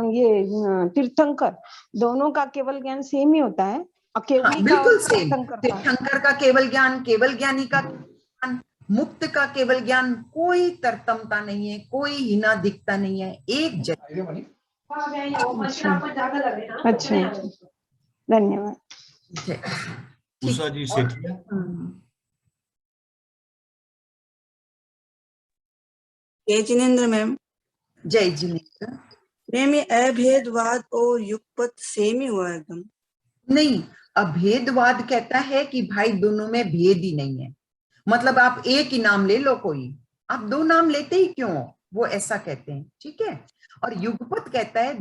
S12: ये तीर्थंकर दोनों का केवल ज्ञान सेम ही होता है?
S1: हाँ, बिल्कुल सेम। तीर्थंकर का केवल ज्ञान, केवल ज्ञानी का ज्ञान, मुक्त का केवल ज्ञान, कोई तरतमता नहीं है, कोई हीनाधिकता नहीं है, एक जैसा।
S12: अच्छा, धन्यवाद।
S2: उषा जी सेठिया।
S14: जय जिनेन्द्र मैम।
S1: जय जिनेन्द्र
S14: मैम, ये अभेदवाद और युगपत सेम ही हुआ एकदम?
S1: नहीं, अभेदवाद कहता है कि भाई दोनों में भेद ही नहीं है। मतलब आप एक ही नाम ले लो, कोई आप 2 नाम लेते ही क्यों, वो ऐसा कहते हैं, ठीक है। और युगपत कहता है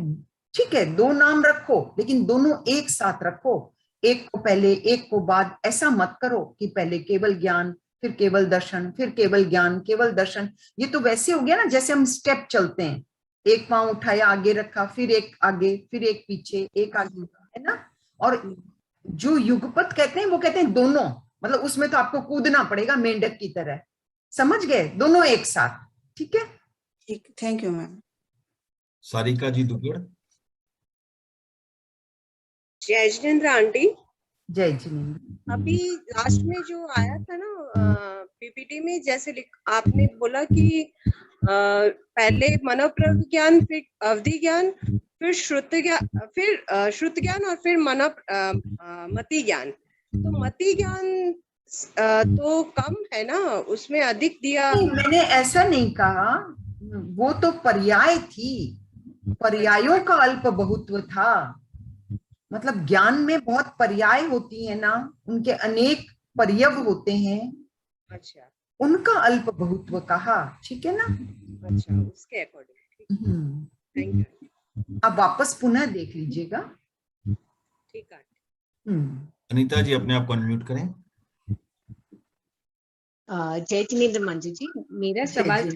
S1: ठीक है 2 नाम रखो, लेकिन दोनों एक साथ रखो, एक को पहले एक को बाद। ऐसा मत करो कि पहले केवल ज्ञान, फिर केवल दर्शन, फिर केवल ज्ञान, केवल दर्शन। ये तो वैसे हो गया ना जैसे हम स्टेप चलते हैं, एक पांव उठाया आगे रखा, फिर एक आगे, फिर एक पीछे, एक आगे, है ना। और जो युगपत कहते हैं वो कहते हैं दोनों, मतलब उसमें तो आपको कूदना पड़ेगा मेंढक की तरह, समझ गए? दोनों एक साथ, ठीक है।
S14: ठीक, थैंक यू मैम।
S2: सारिका जी दुगड़।
S15: जय जिनेन्द्र आंटी।
S1: जय जिनेन्द्र।
S15: अभी लास्ट में जो आया था ना पीपीटी में, जैसे आपने बोला कि पहले मनोप्रज्ञ ज्ञान, फिर अवधि ज्ञान, फिर श्रुत ज्ञान और फिर मति ज्ञान। तो मति ज्ञान तो कम है ना, उसमें अधिक दिया।
S1: मैंने ऐसा नहीं कहा, वो तो पर्याय थी, पर्यायों का अल्प बहुत्व था। मतलब ज्ञान में बहुत पर्याय होती है ना, उनके अनेक पर्यव होते हैं।
S15: अच्छा,
S1: उनका अल्प बहुत्व कहा, ठीक है ना।
S15: अच्छा, उसके अकॉर्डिंग। Thank you.
S1: आप वापस पुनः देख लीजिएगा।
S15: ठीक है।
S2: अनीता जी अपने आप को अनम्यूट करें।
S5: जय जिनेन्द्र मंजू जी, मेरा सवाल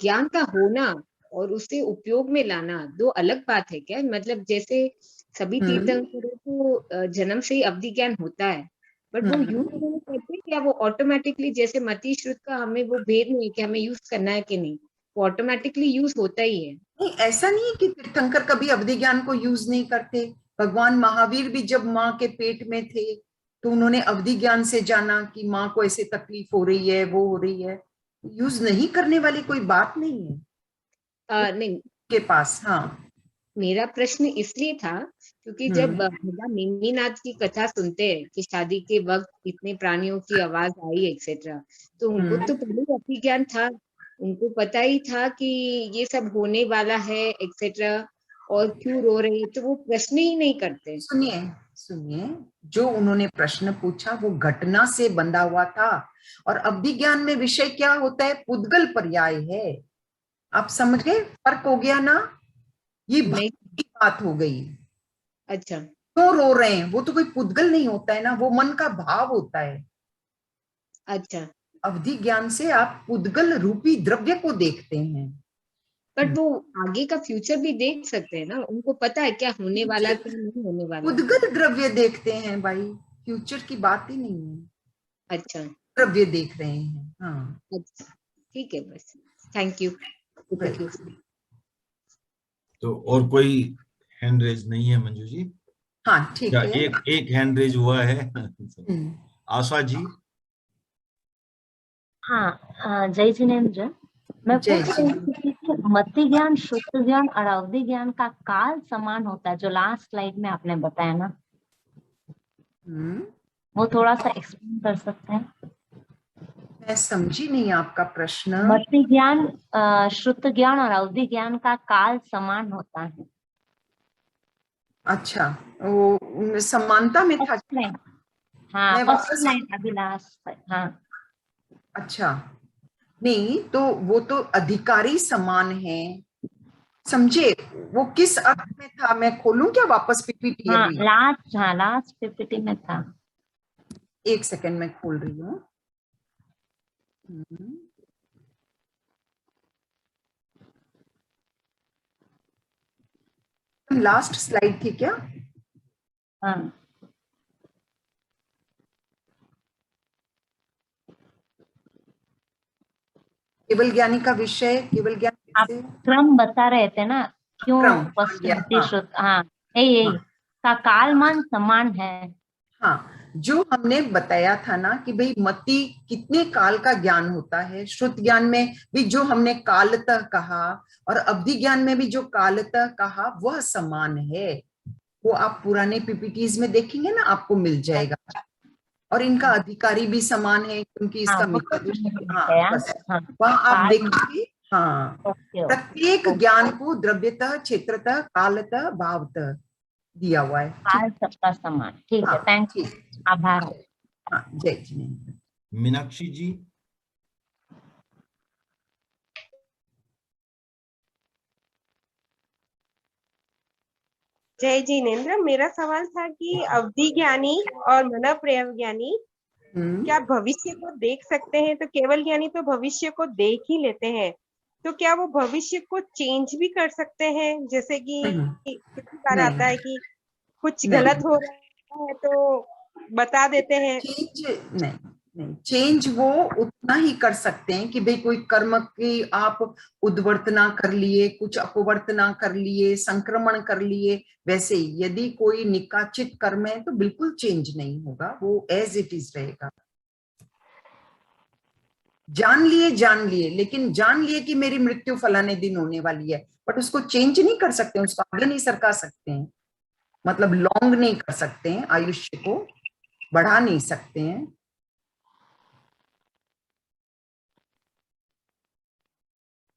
S5: ज्ञान का होना और उसे उपयोग में लाना 2 अलग बात है क्या? मतलब जैसे सभी तीर्थंकरों को जन्म से ही अवधि ज्ञान होता है, बट वो यूज नहीं करते क्या? वो ऑटोमेटिकली, जैसे मति श्रुत का हमें वो भेद नहीं है कि हमें यूज करना है कि नहीं, वो ऑटोमेटिकली यूज होता ही है।
S1: नहीं, ऐसा नहीं है कि तीर्थंकर कभी अवधि ज्ञान को यूज नहीं करते। भगवान महावीर भी जब माँ के पेट में थे तो उन्होंने अवधि ज्ञान से जाना कि माँ को ऐसे तकलीफ हो रही है, वो हो रही है। यूज नहीं करने वाली कोई बात नहीं है
S5: नहीं
S1: के पास। हाँ,
S5: मेरा प्रश्न इसलिए था क्योंकि जब भगवान नेमिनाथ की कथा सुनते हैं कि शादी के वक्त इतने प्राणियों की आवाज आई एक्सेट्रा, तो उनको तो पहले अवधि ज्ञान था, उनको पता ही था कि ये सब होने वाला है एक्सेट्रा, और क्यों रो रहे, तो वो प्रश्न ही नहीं करते।
S1: सुनिए, जो उन्होंने प्रश्न पूछा वो घटना से बंधा हुआ था। और अवधि ज्ञान में विषय क्या होता है? पुद्गल पर्याय है। आप समझ गए? फर्क हो गया ना, ये बात हो गई।
S5: अच्छा,
S1: क्यों रो रहे हैं, वो तो कोई पुद्गल नहीं होता है ना, वो मन का भाव होता है।
S5: अच्छा,
S1: अवधि ज्ञान से आप पुद्गल रूपी द्रव्य को देखते हैं,
S5: बट वो आगे का फ्यूचर भी देख सकते हैं ना, उनको पता है क्या होने वाला क्या नहीं होने वाला।
S1: पुद्गल द्रव्य देखते हैं भाई, फ्यूचर की बात ही नहीं है।
S5: अच्छा,
S1: द्रव्य देख रहे हैं। हाँ,
S5: अच्छा, ठीक है, बस थैंक यू।
S2: तो और कोई हैंड रेज नहीं है मंजू जी?
S1: हाँ, ठीक है।
S2: एक हैंड रेज हुआ है, आशा जी।
S16: हाँ, जय जिनेन्द्र। मैं
S1: जय
S16: पूछ रही थी कि मति ज्ञान, शुद्ध ज्ञान और अवधि ज्ञान का काल समान होता है, जो लास्ट स्लाइड में आपने बताया ना, वो थोड़ा सा एक्सप्लेन कर सकते हैं?
S1: मैं समझी नहीं आपका प्रश्न।
S16: मति ज्ञान, शुद्ध ज्ञान और अवधि ज्ञान का काल समान होता है।
S1: अच्छा, वो समानता में था।
S16: हाँ,
S1: मैं
S16: फर्स्ट लाइन अभी लास्ट। हाँ,
S1: अच्छा, नहीं तो वो तो अधिकारी समान है, समझे? वो किस अर्थ में था? मैं खोलूं क्या वापस पीपीटी?
S16: हाँ,
S1: अभी
S16: लास्ट पीपीटी में था।
S1: एक सेकंड में खोल रही हूँ। लास्ट स्लाइड थी क्या?
S16: हाँ,
S1: केवल ज्ञानी का विषय, केवल ज्ञान
S16: आप क्रम बता रहे थे ना, क्यों पश्चिम शुद्ध, हाँ यही का कालमान समान है।
S1: हाँ, जो हमने बताया था ना कि भाई मति कितने काल का ज्ञान होता है, श्रुत ज्ञान में भी जो हमने कालतः कहा और अवधि ज्ञान में भी जो कालतः कहा वह समान है। वो आप पुराने पीपीटीज में देखेंगे ना, आपको मिल जाएगा। और इनका अधिकारी भी समान है क्योंकि इसका वहां आप देखिए। हाँ, प्रत्येक ज्ञान को द्रव्यतः, क्षेत्रतः, कालतः, भावतः दिया हुआ है।
S16: काल सबका समान। ठीक है, थैंक यू, आभार।
S1: हाँ, जय जिनेन्द्र।
S2: मीनाक्षी जी।
S15: जय जिनेन्द्र, मेरा सवाल था कि अवधि ज्ञानी और मन प्रयोग ज्ञानी क्या भविष्य को देख सकते हैं? तो केवल ज्ञानी तो भविष्य को देख ही लेते हैं, तो क्या वो भविष्य को चेंज भी कर सकते हैं? जैसे कि कितनी बार आता है कि कुछ गलत हो रहा है तो बता देते हैं।
S1: नहीं, चेंज वो उतना ही कर सकते हैं कि भाई कोई कर्म की आप उद्वर्तना कर लिए, कुछ अपवर्तना कर लिए, संक्रमण कर लिए, वैसे ही यदि कोई निकाचित कर्म है तो बिल्कुल चेंज नहीं होगा, वो एज इट इज रहेगा। जान लिए, लेकिन जान लिए कि मेरी मृत्यु फलाने दिन होने वाली है, बट उसको चेंज नहीं कर सकते, उसको आगे नहीं सरका सकते हैं, मतलब लॉन्ग नहीं कर सकते हैं, आयुष्य को बढ़ा नहीं सकते हैं।